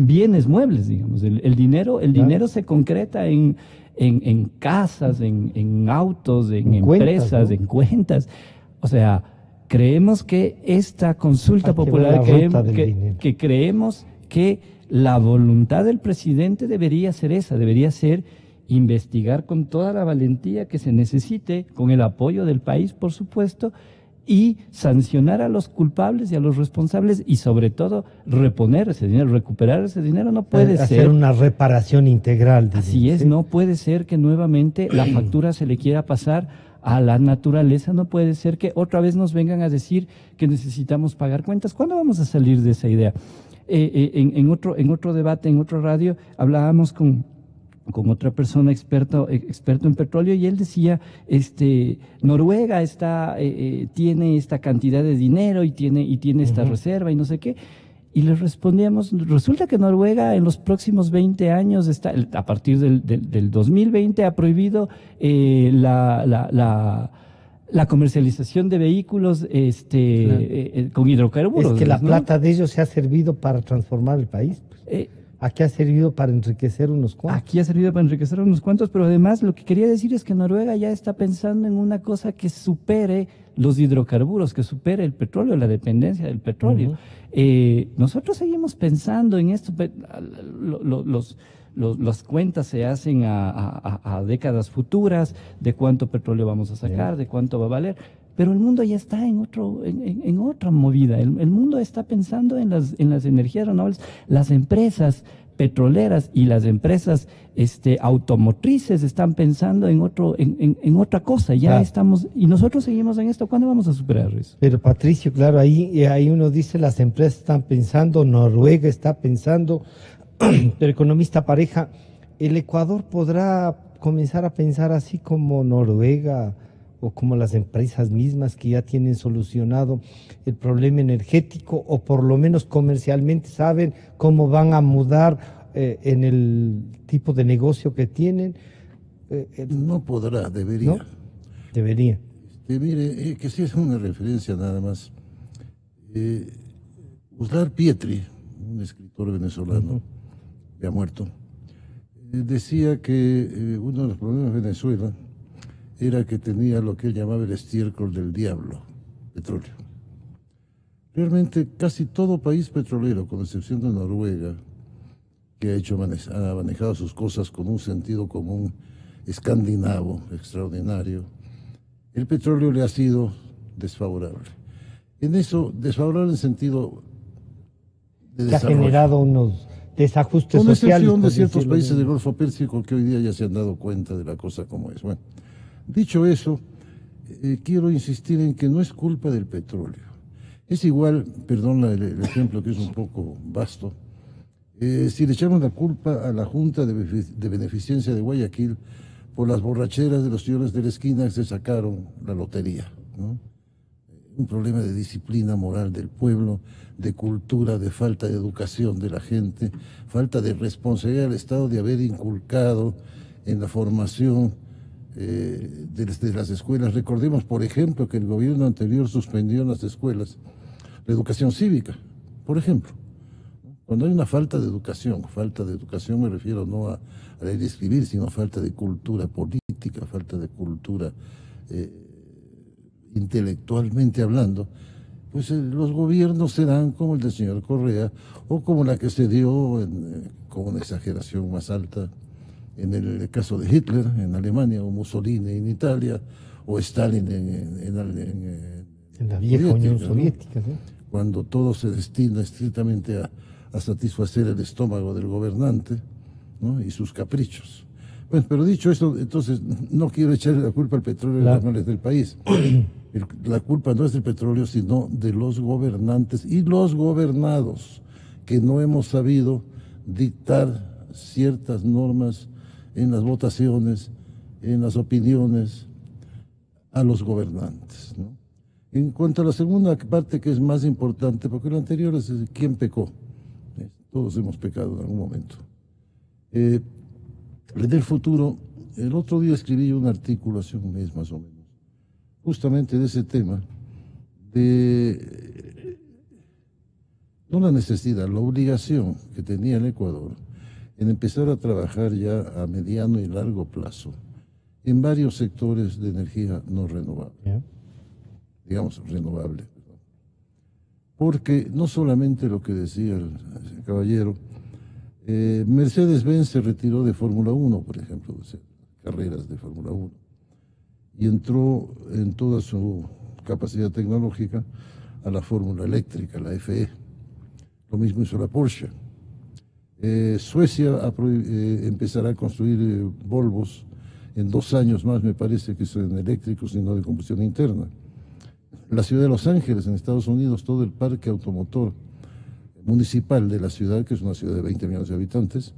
bienes muebles, digamos. El dinero se concreta en en casas, en autos, en empresas, cuentas, ¿no? en cuentas. O sea, creemos que esta consulta Hay que ver popular, la ruta del dinero. que creemos que la voluntad del presidente debería ser esa, debería ser investigar con toda la valentía que se necesite, con el apoyo del país, por supuesto, y sancionar a los culpables y a los responsables y sobre todo reponer ese dinero, recuperar ese dinero. No puede hacer ser una reparación integral. así es, ¿sí? no puede ser que nuevamente la factura se le quiera pasar a la naturaleza, no puede ser que otra vez nos vengan a decir que necesitamos pagar cuentas. ¿Cuándo vamos a salir de esa idea? En otro debate, en otra radio, hablábamos con otra persona experto en petróleo y él decía, Noruega tiene esta cantidad de dinero y tiene esta reserva y no sé qué. Y le respondíamos, resulta que Noruega en los próximos 20 años, a partir del 2020, ha prohibido la comercialización de vehículos con hidrocarburos. Es que la ¿no? plata de ellos se ha servido para transformar el país. Pues. Aquí ha servido para enriquecer unos cuantos. Aquí ha servido para enriquecer unos cuantos, pero además lo que quería decir es que Noruega ya está pensando en una cosa que supere los hidrocarburos, que supere el petróleo, la dependencia del petróleo. Nosotros seguimos pensando en esto, las cuentas se hacen a décadas futuras de cuánto petróleo vamos a sacar, de cuánto va a valer. Pero el mundo ya está en otra movida. El mundo está pensando en las energías renovables. Las empresas petroleras y las empresas automotrices están pensando en otra cosa. Ya estamos, y nosotros seguimos en esto. ¿Cuándo vamos a superar eso? Pero Patricio, claro, ahí uno dice las empresas están pensando, Noruega está pensando, pero economista pareja, ¿el Ecuador podrá comenzar a pensar así como Noruega o como las empresas mismas que ya tienen solucionado el problema energético o por lo menos comercialmente saben cómo van a mudar en el tipo de negocio que tienen? No podrá, debería. ¿No? Debería. Mire, que sí es una referencia nada más. Uslar Pietri, un escritor venezolano que ha muerto, decía que uno de los problemas de Venezuela era que tenía lo que él llamaba el estiércol del diablo, petróleo. Realmente casi todo país petrolero, con excepción de Noruega, que ha manejado sus cosas con un sentido común escandinavo extraordinario, el petróleo le ha sido desfavorable. En eso, desfavorable en sentido de Que ha desarrollo. generado unos desajustes Con sociales. excepción de por ciertos decirlo países de- del Golfo Pérsico que hoy día ya se han dado cuenta de la cosa como es. Bueno, dicho eso, quiero insistir en que no es culpa del petróleo. Es igual, perdón el ejemplo que es un poco vasto, si le echamos la culpa a la Junta de Beneficencia de Guayaquil por las borracheras de los señores de la esquina que se sacaron la lotería, ¿no? Un problema de disciplina moral del pueblo, de cultura, de falta de educación de la gente, falta de responsabilidad del Estado de haber inculcado en la formación de las escuelas. Recordemos, por ejemplo, que el gobierno anterior suspendió en las escuelas la educación cívica, por ejemplo. Cuando hay una falta de educación me refiero no a leer y escribir, sino falta de cultura política, falta de cultura intelectualmente hablando, pues los gobiernos serán como el del señor Correa o como la que se dio con una exageración más alta en el caso de Hitler en Alemania, o Mussolini en Italia, o Stalin en la vieja Unión Soviética, ¿no? ¿sí? Cuando todo se destina estrictamente a satisfacer el estómago del gobernante, ¿no? Y sus caprichos. Bueno, pero dicho esto, entonces no quiero echarle la culpa al petróleo de los males del país. La culpa no es del petróleo, sino de los gobernantes y los gobernados, que no hemos sabido dictar ciertas normas en las votaciones, en las opiniones a los gobernantes, ¿no? En cuanto a la segunda parte, que es más importante, porque lo anterior es quién pecó. Todos hemos pecado en algún momento. Del futuro, el otro día escribí un artículo hace un mes más o menos, justamente de ese tema, de no la necesidad, la obligación que tenía el Ecuador en empezar a trabajar ya a mediano y largo plazo en varios sectores de energía no renovable, digamos renovable. Porque no solamente lo que decía el caballero, Mercedes-Benz se retiró de Fórmula 1, por ejemplo, de carreras de Fórmula 1, y entró en toda su capacidad tecnológica a la fórmula eléctrica, la FE. Lo mismo hizo la Porsche. Suecia empezará a construir Volvos en 2 años más, me parece que son eléctricos y no de combustión interna. La ciudad de Los Ángeles, en Estados Unidos, todo el parque automotor municipal de la ciudad, que es una ciudad de 20 millones de habitantes,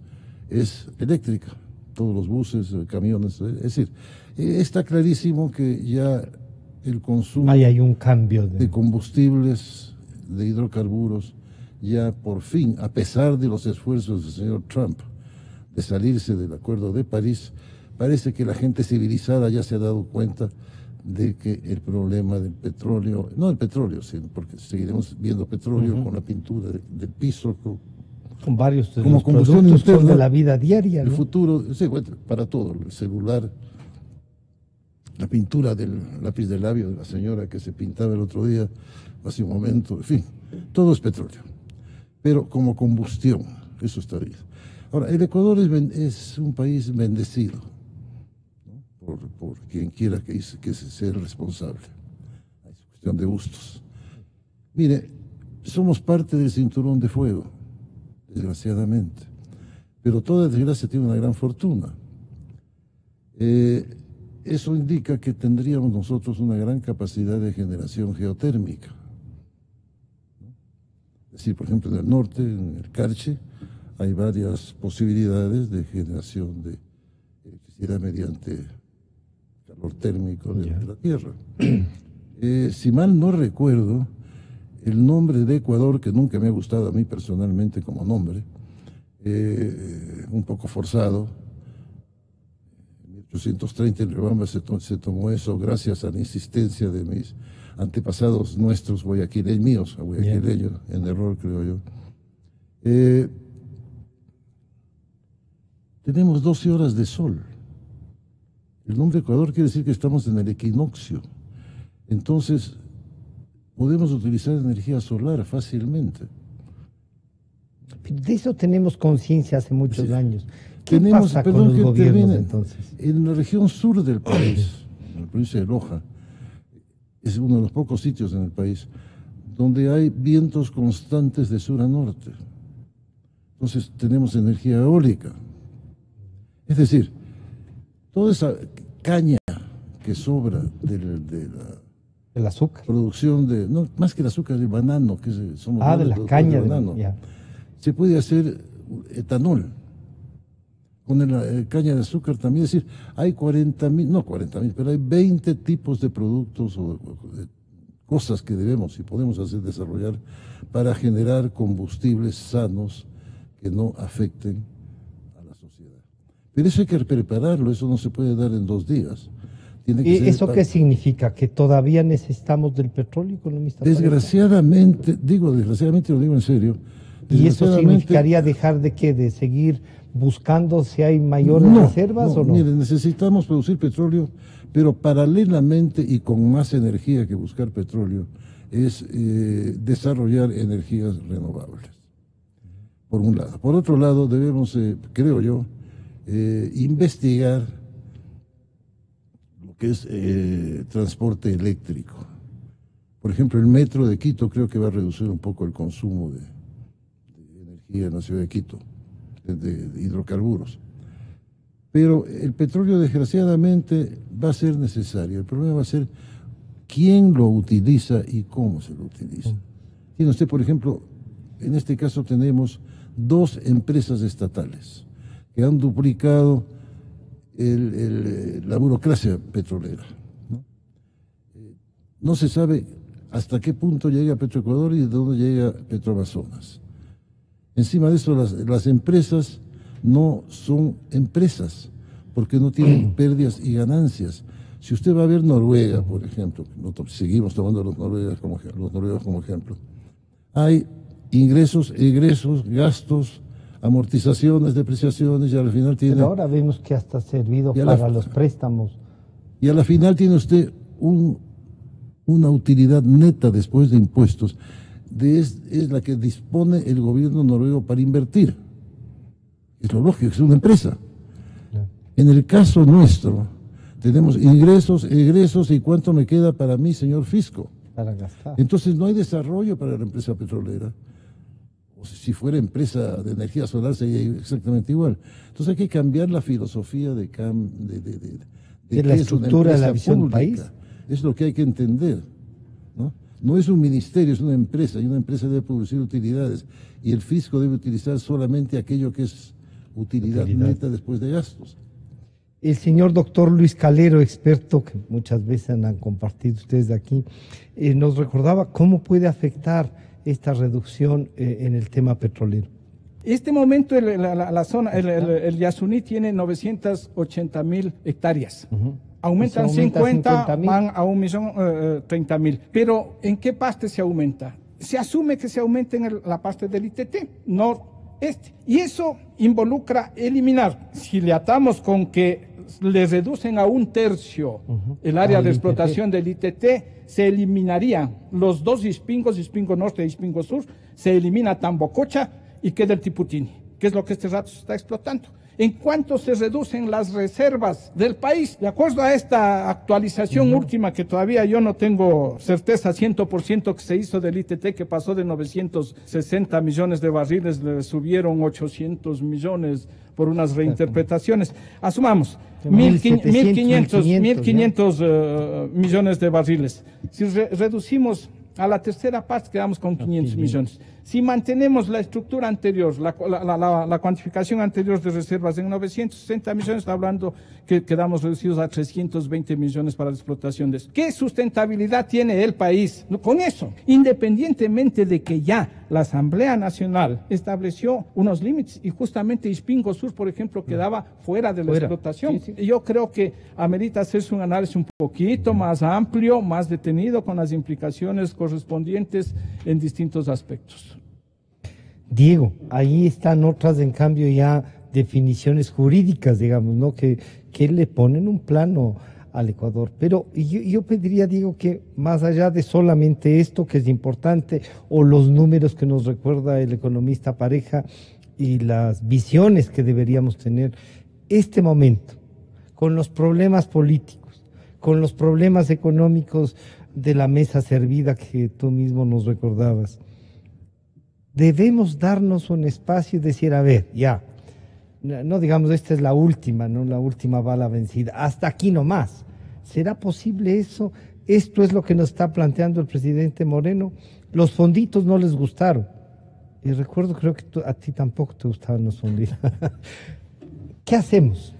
es eléctrica. Todos los buses, camiones, es decir, está clarísimo que ya el consumo hay un cambio de combustibles, de hidrocarburos, ya por fin, a pesar de los esfuerzos del señor Trump de salirse del Acuerdo de París, parece que la gente civilizada ya se ha dado cuenta de que el problema del petróleo, no el petróleo, sino porque seguiremos viendo petróleo con la pintura del piso, con varios de como los combustión productos interna, de la vida diaria, ¿no? El futuro, sí, bueno, para todo, el celular, la pintura del lápiz de labio de la señora que se pintaba el otro día, hace un momento, en fin, todo es petróleo, pero como combustión, eso está bien. Ahora, el Ecuador es un país bendecido, ¿no? por quien quiera que sea el responsable. Es cuestión de gustos. Mire, somos parte del cinturón de fuego, desgraciadamente, pero toda desgracia tiene una gran fortuna. Eso indica que tendríamos nosotros una gran capacidad de generación geotérmica. Es decir, por ejemplo, en el norte, en el Carche, hay varias posibilidades de generación de electricidad mediante calor térmico de la tierra. Si mal no recuerdo, el nombre de Ecuador, que nunca me ha gustado a mí personalmente como nombre, un poco forzado, en 1830 en Riobamba se tomó eso gracias a la insistencia de mis antepasados nuestros míos, guayaquileños, en error creo yo. Tenemos 12 horas de sol. El nombre Ecuador quiere decir que estamos en el equinoccio. Entonces, podemos utilizar energía solar fácilmente. De eso tenemos conciencia hace muchos años. ¿Qué Tenemos, pasa con los gobiernos termine, entonces? En la región sur del país, en la provincia de Loja, es uno de los pocos sitios en el país donde hay vientos constantes de sur a norte. Entonces tenemos energía eólica. Es decir, toda esa caña que sobra el azúcar. Producción de, no, más que el azúcar, del banano, que somos de la caña de banano. Se puede hacer etanol con la caña de azúcar también. Es decir, hay 40.000, pero hay 20 tipos de productos o de cosas que debemos y podemos desarrollar para generar combustibles sanos que no afecten a la sociedad. Pero eso hay que prepararlo, eso no se puede dar en 2 días. ¿Y eso qué significa? ¿Que todavía necesitamos del petróleo, economista? Desgraciadamente, desgraciadamente lo digo en serio. ¿Y eso significaría dejar de seguir buscando si hay mayores reservas o no? Mire, necesitamos producir petróleo, pero paralelamente y con más energía que buscar petróleo, es desarrollar energías renovables, por un lado. Por otro lado, debemos, creo yo, investigar lo que es transporte eléctrico. Por ejemplo, el metro de Quito creo que va a reducir un poco el consumo de energía en la ciudad de Quito, de hidrocarburos. Pero el petróleo desgraciadamente va a ser necesario. El problema va a ser quién lo utiliza y cómo se lo utiliza. Tiene usted, por ejemplo, en este caso tenemos 2 empresas estatales que han duplicado la burocracia petrolera. No se sabe hasta qué punto llega Petroecuador y de dónde llega Petroamazonas. Encima de eso, las empresas no son empresas, porque no tienen pérdidas y ganancias. Si usted va a ver Noruega, por ejemplo, seguimos tomando a los noruegos como ejemplo, hay ingresos, egresos, gastos, amortizaciones, depreciaciones, y al final tiene... Pero ahora vemos que hasta ha servido para los préstamos. Y a la final tiene usted una utilidad neta después de impuestos, es la que dispone el gobierno noruego para invertir. Es lo lógico, es una empresa. En el caso nuestro, tenemos ingresos, egresos, y cuánto me queda para mí, señor fisco. Para gastar. Entonces no hay desarrollo para la empresa petrolera. O si fuera empresa de energía solar sería exactamente igual. Entonces hay que cambiar la filosofía de la estructura de la visión del país. Es lo que hay que entender, ¿no? No es un ministerio, es una empresa, y una empresa debe producir utilidades, y el fisco debe utilizar solamente aquello que es utilidad neta después de gastos. El señor doctor Luis Calero, experto que muchas veces han compartido ustedes aquí, nos recordaba cómo puede afectar esta reducción en el tema petrolero. Este momento la zona, el Yasuní tiene 980.000 hectáreas. Aumentan 50, van a 1.030.000. Pero ¿en qué parte se aumenta? Se asume que se aumenta en la parte del ITT, noreste. Y eso involucra eliminar, si le atamos con que le reducen a 1/3 el área de explotación del ITT, se eliminarían los dos Ispingos, Ispingo Norte y Ispingo Sur, se elimina Tambococha y queda el Tiputini, que es lo que este rato se está explotando. ¿En cuánto se reducen las reservas del país? De acuerdo a esta actualización última, que todavía yo no tengo certeza 100% que se hizo del ITT, que pasó de 960 millones de barriles, le subieron 800 millones por unas reinterpretaciones. Asumamos, 1.500 millones de barriles. Si reducimos a la tercera parte, quedamos con 500 millones. Si mantenemos la estructura anterior, la cuantificación anterior de reservas en 960 millones, está hablando que quedamos reducidos a 320 millones para la explotación de eso. ¿Qué sustentabilidad tiene el país con eso? Independientemente de que ya la Asamblea Nacional estableció unos límites, y justamente Ispingo Sur, por ejemplo, quedaba fuera de la explotación. Sí. Yo creo que amerita hacerse un análisis un poquito más amplio, más detenido, con las implicaciones correspondientes en distintos aspectos. Diego, ahí están otras, en cambio, ya definiciones jurídicas, digamos, ¿no? Que le ponen un plano al Ecuador. Pero yo pediría, Diego, que más allá de solamente esto, que es importante, o los números que nos recuerda el economista Pareja y las visiones que deberíamos tener, este momento, con los problemas políticos, con los problemas económicos de la mesa servida que tú mismo nos recordabas, debemos darnos un espacio y decir, a ver, ya, no digamos esta es la última, no la última bala vencida, hasta aquí nomás. ¿Será posible eso? Esto es lo que nos está planteando el presidente Moreno. Los fonditos no les gustaron. Y recuerdo, creo que a ti tampoco te gustaban los fonditos. ¿Qué hacemos?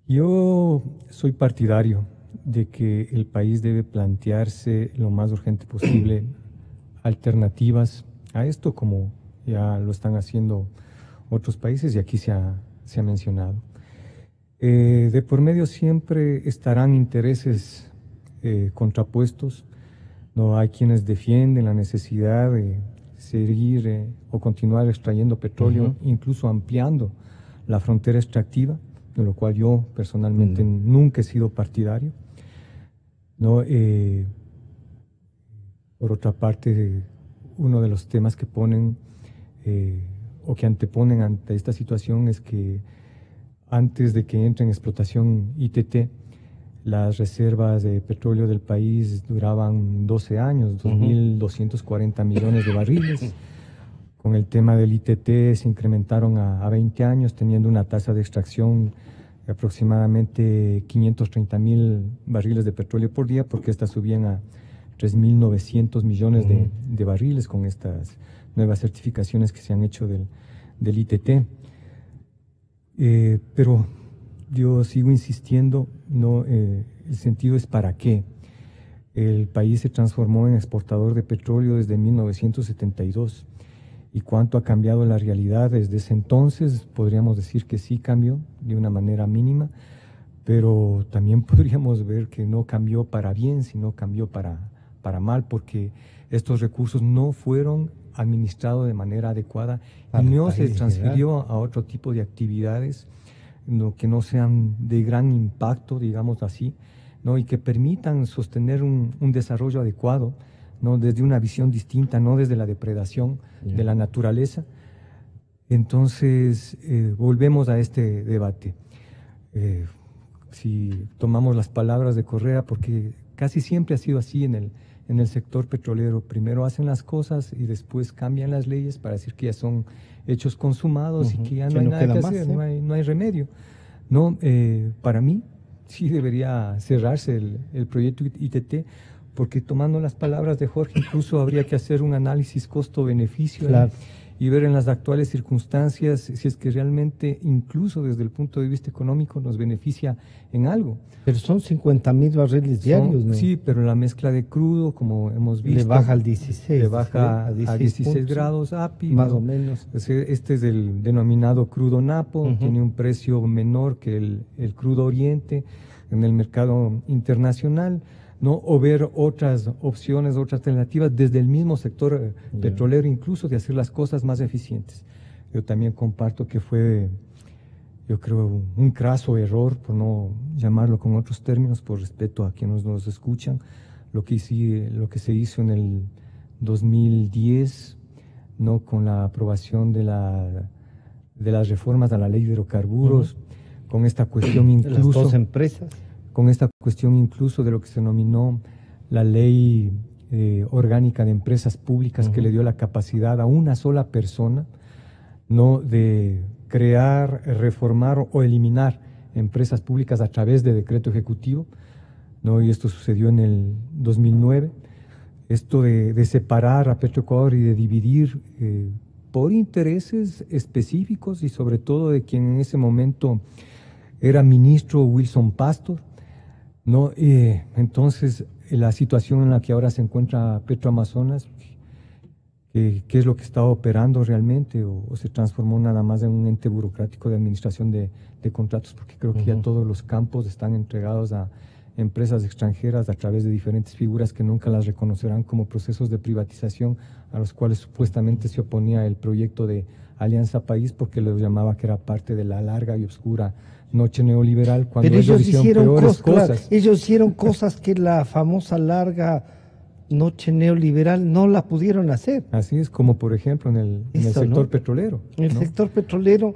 Yo soy partidario de que el país debe plantearse lo más urgente posible alternativas a esto, como ya lo están haciendo otros países y aquí se ha mencionado. De por medio siempre estarán intereses contrapuestos. No hay quienes defienden la necesidad de seguir o continuar extrayendo petróleo, incluso ampliando la frontera extractiva, de lo cual yo personalmente nunca he sido partidario. ¿No? Por otra parte, uno de los temas que ponen o que anteponen ante esta situación es que antes de que entre en explotación ITT, las reservas de petróleo del país duraban 12 años, 2.240 millones de barriles. Con el tema del ITT se incrementaron a 20 años, teniendo una tasa de extracción de aproximadamente 530.000 barriles de petróleo por día, porque estas subían a 3.900 millones de barriles con estas nuevas certificaciones que se han hecho del ITT. Pero yo sigo insistiendo, no, el sentido es para qué. El país se transformó en exportador de petróleo desde 1972. ¿Y cuánto ha cambiado la realidad desde ese entonces? Podríamos decir que sí cambió de una manera mínima, pero también podríamos ver que no cambió para bien, sino cambió para mal, porque estos recursos no fueron administrado de manera adecuada y Al no se país transfirió a otro tipo de actividades que no sean de gran impacto, digamos así, ¿no? Y que permitan sostener un desarrollo adecuado, ¿no? Desde una visión distinta, no desde la depredación de la naturaleza. Entonces, volvemos a este debate. Si tomamos las palabras de Correa, porque casi siempre ha sido así en el sector petrolero, primero hacen las cosas y después cambian las leyes para decir que ya son hechos consumados y que ya no hay nada que hacer, no hay remedio. No, para mí sí debería cerrarse el proyecto ITT, porque tomando las palabras de Jorge, incluso habría que hacer un análisis costo-beneficio, claro, y ver en las actuales circunstancias si es que realmente, incluso desde el punto de vista económico, nos beneficia en algo. Pero son 50,000 barriles diarios, ¿no? Sí, pero la mezcla de crudo, como hemos visto, le baja al 16. Le baja a 16 puntos, grados API. Más ¿no? o menos. Este es el denominado crudo Napo, tiene un precio menor que el crudo Oriente en el mercado internacional, ¿no? O ver otras opciones, otras alternativas desde el mismo sector petrolero, incluso de hacer las cosas más eficientes. Yo también comparto que fue, yo creo, un craso error, por no llamarlo con otros términos, por respeto a quienes nos escuchan, lo que se hizo en el 2010, ¿no? Con la aprobación de las reformas a la ley de hidrocarburos, con esta cuestión incluso... Las dos empresas. Con esta cuestión incluso de lo que se denominó la ley orgánica de empresas públicas, que le dio la capacidad a una sola persona, ¿no? De crear, reformar o eliminar empresas públicas a través de decreto ejecutivo, ¿no? Y esto sucedió en el 2009. Esto de separar a Petroecuador y de dividir por intereses específicos y sobre todo de quien en ese momento era ministro Wilson Pastor, ¿no? Entonces, la situación en la que ahora se encuentra Petroamazonas, ¿qué es lo que está operando realmente? ¿O se transformó nada más en un ente burocrático de administración de contratos? Porque creo que ya todos los campos están entregados a empresas extranjeras a través de diferentes figuras que nunca las reconocerán como procesos de privatización a los cuales supuestamente se oponía el proyecto de Alianza País, porque los llamaba que era parte de la larga y oscura noche neoliberal, cuando pero ellos hicieron peores cosas. Claro, ellos hicieron cosas que la famosa larga noche neoliberal no la pudieron hacer. Así es, como por ejemplo en el sector, ¿no? Petrolero. En el sector petrolero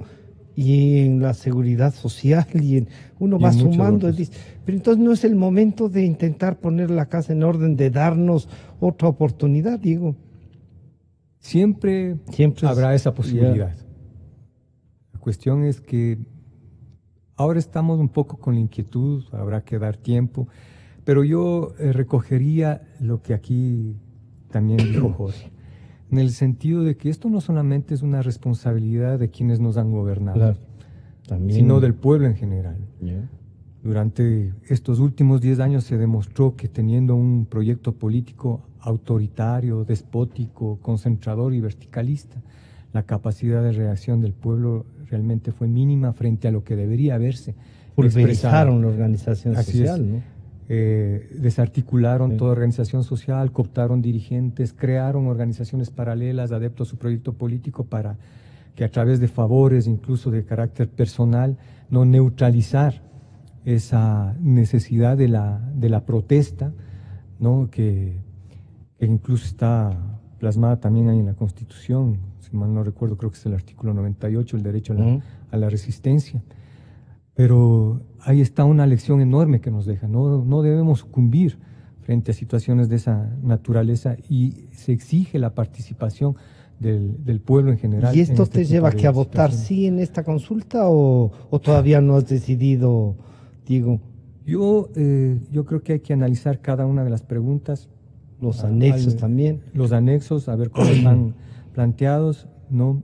y en la seguridad social uno va sumando. Pero entonces no es el momento de intentar poner la casa en orden, de darnos otra oportunidad, Diego. Siempre habrá esa posibilidad. La cuestión es que ahora estamos un poco con la inquietud, habrá que dar tiempo, pero yo recogería lo que aquí también dijo Jorge, en el sentido de que esto no solamente es una responsabilidad de quienes nos han gobernado, sino del pueblo en general. Durante estos últimos 10 años se demostró que teniendo un proyecto político autoritario, despótico, concentrador y verticalista, la capacidad de reacción del pueblo realmente fue mínima frente a lo que debería haberse pulverizaron la organización social, ¿no? Desarticularon toda organización social, cooptaron dirigentes, crearon organizaciones paralelas, adeptos a su proyecto político para que a través de favores, incluso de carácter personal, no neutralizar esa necesidad de la protesta, ¿no? que incluso está plasmada también ahí en la Constitución, si mal no recuerdo, creo que es el artículo 98, el derecho a la resistencia. Pero ahí está una lección enorme que nos deja, no debemos sucumbir frente a situaciones de esa naturaleza y se exige la participación del pueblo en general. ¿Y esto te lleva a votar sí en esta consulta o todavía no has decidido, Diego? Yo creo que hay que analizar cada una de las preguntas. Los anexos también. Los anexos, a ver cómo están planteados, ¿no?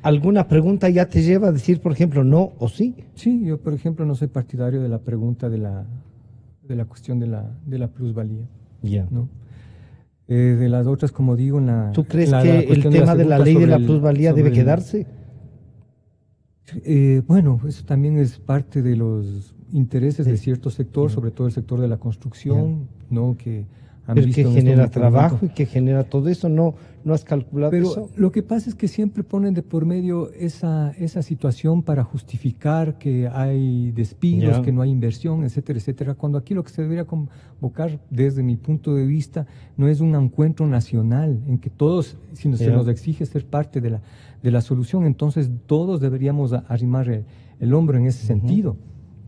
¿Alguna pregunta ya te lleva a decir, por ejemplo, no o sí? Sí, yo, por ejemplo, no soy partidario de la pregunta de la cuestión de la plusvalía. Ya. ¿No? De las otras, como digo, ¿Tú crees que el tema de la ley de la plusvalía debe quedarse? Bueno, eso también es parte de los intereses de cierto sector, sobre todo el sector de la construcción, ¿no? Que Pero que genera trabajo y que genera todo eso, ¿no has calculado pero eso? Lo que pasa es que siempre ponen de por medio esa situación para justificar que hay despidos, que no hay inversión, etcétera, etcétera, cuando aquí lo que se debería convocar, desde mi punto de vista, no es un encuentro nacional en que todos, si se nos exige ser parte de la solución, entonces todos deberíamos arrimar el hombro en ese sentido,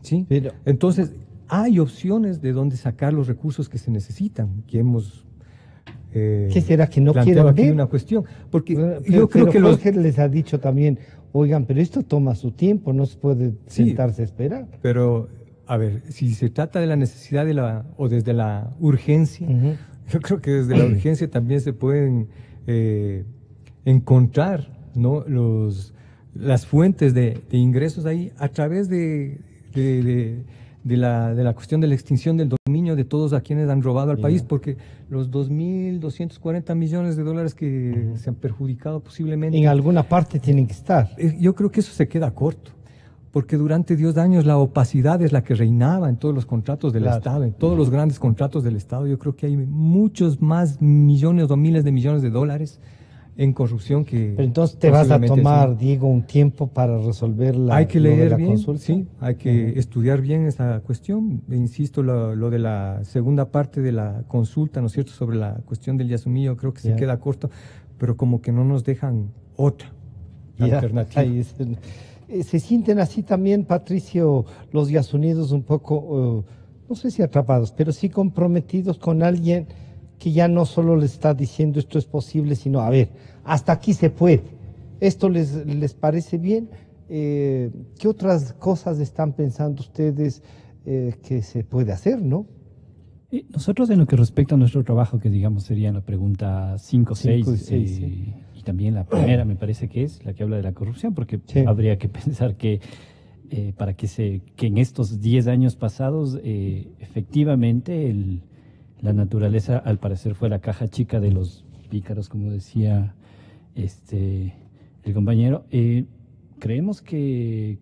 ¿sí? Pero, entonces, hay opciones de dónde sacar los recursos que se necesitan, que hemos ¿qué será que no quieran aquí ver? Una cuestión, porque yo creo que Jorge les ha dicho también, oigan, pero esto toma su tiempo, no se puede sentarse a esperar. Pero, a ver, si se trata de la necesidad o desde la urgencia, yo creo que desde la urgencia también se pueden encontrar, ¿no?, las fuentes de ingresos ahí a través de la cuestión de la extinción del dominio de todos a quienes han robado al país, porque los 2.240 millones de dólares que se han perjudicado posiblemente... En alguna parte tienen que estar. Yo creo que eso se queda corto, porque durante 10 años la opacidad es la que reinaba en todos los contratos del Estado, en todos los grandes contratos del Estado. Yo creo que hay muchos más millones o miles de millones de dólares en corrupción que... Pero entonces te vas a tomar, Diego, un tiempo para resolver hay que leer bien, consulta. Sí, hay que estudiar bien esa cuestión. Insisto, lo de la segunda parte de la consulta, ¿no es cierto?, sobre la cuestión del Yasuní, yo creo que se queda corto, pero como que no nos dejan otra alternativa. Se sienten así también, Patricio, los yasunidos un poco, no sé si atrapados, pero sí comprometidos con alguien que ya no solo les está diciendo esto es posible, sino, a ver, hasta aquí se puede. ¿Esto les parece bien? ¿Qué otras cosas están pensando ustedes que se puede hacer, no? Nosotros, en lo que respecta a nuestro trabajo, que digamos sería la pregunta 5, 6, y también la primera, me parece que es la que habla de la corrupción, porque habría que pensar que para que en estos 10 años pasados, efectivamente, la naturaleza, al parecer, fue la caja chica de los pícaros, como decía el compañero. Creemos que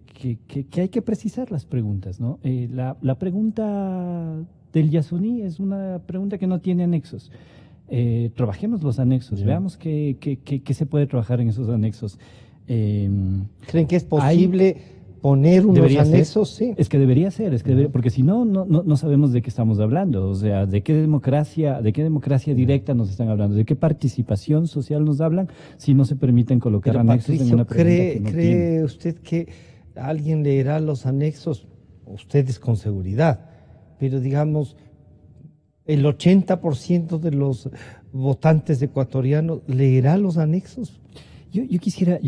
hay que precisar las preguntas, ¿no? La pregunta del Yasuní es una pregunta que no tiene anexos. Trabajemos los anexos, veamos qué se puede trabajar en esos anexos. ¿Creen que es posible poner unos anexos? Sí. Es que debería ser, porque si no sabemos de qué estamos hablando. O sea, de qué democracia directa nos están hablando, de qué participación social nos hablan si no se permiten colocar anexos. Patricio, en una pregunta ¿cree usted que alguien leerá los anexos? Ustedes con seguridad, pero digamos, el 80% de los votantes ecuatorianos leerá los anexos. Yo quisiera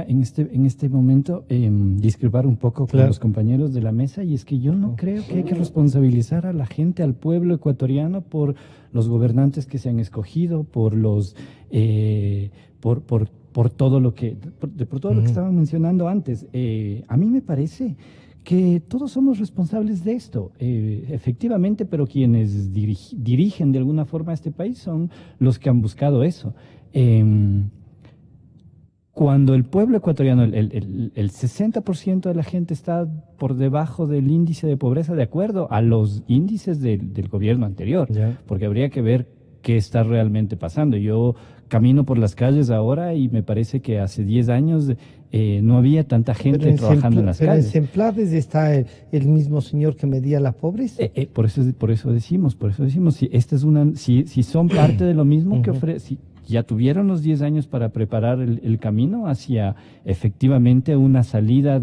en este momento discrepar un poco con los compañeros de la mesa, y es que yo no creo que hay que responsabilizar a la gente, al pueblo ecuatoriano, por los gobernantes que se han escogido, por los por todo lo que estaban mencionando antes. A mí me parece que todos somos responsables de esto, efectivamente, pero quienes dirigen de alguna forma a este país son los que han buscado eso. Cuando el pueblo ecuatoriano, el 60% de la gente está por debajo del índice de pobreza, de acuerdo a los índices del gobierno anterior, porque habría que ver qué está realmente pasando. Yo camino por las calles ahora y me parece que hace 10 años no había tanta gente trabajando en las calles. Pero en Semplades está el mismo señor que medía la pobreza. Por eso decimos, si son parte de lo mismo que ofrece. Ya tuvieron los 10 años para preparar el camino hacia efectivamente una salida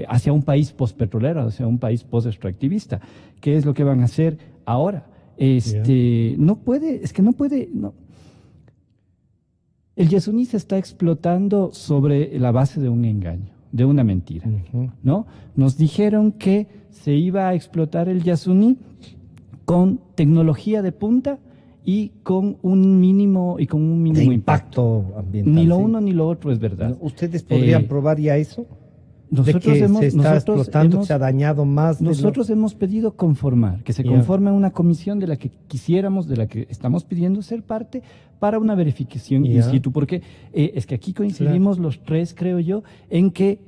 hacia un país postpetrolero, hacia un país postextractivista. ¿Qué es lo que van a hacer ahora? No puede. El Yasuní se está explotando sobre la base de un engaño, de una mentira, ¿no? Nos dijeron que se iba a explotar el Yasuní con tecnología de punta y con un mínimo impacto ambiental. Ni lo uno ni lo otro es verdad. ¿Ustedes podrían probar ya eso? Nosotros se ha dañado más. Nosotros hemos pedido que se conforme una comisión de la que estamos pidiendo ser parte para una verificación in situ, porque es que aquí coincidimos los tres, creo yo, en que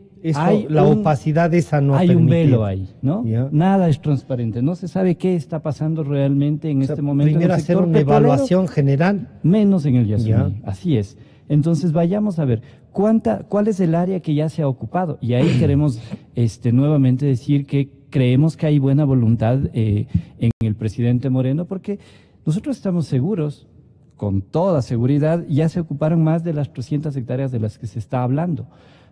la opacidad esa no hay un permitido. velo ahí, ¿no? Ya. Nada es transparente, no se sabe qué está pasando realmente en este momento. Primero en el hacer sector una petrolero, evaluación general. menos en el Yasuní, Ya. así es. Entonces vayamos a ver cuál es el área que ya se ha ocupado, y ahí queremos nuevamente decir que creemos que hay buena voluntad en el presidente Moreno, porque nosotros estamos seguros, con toda seguridad, ya se ocuparon más de las 300 hectáreas de las que se está hablando.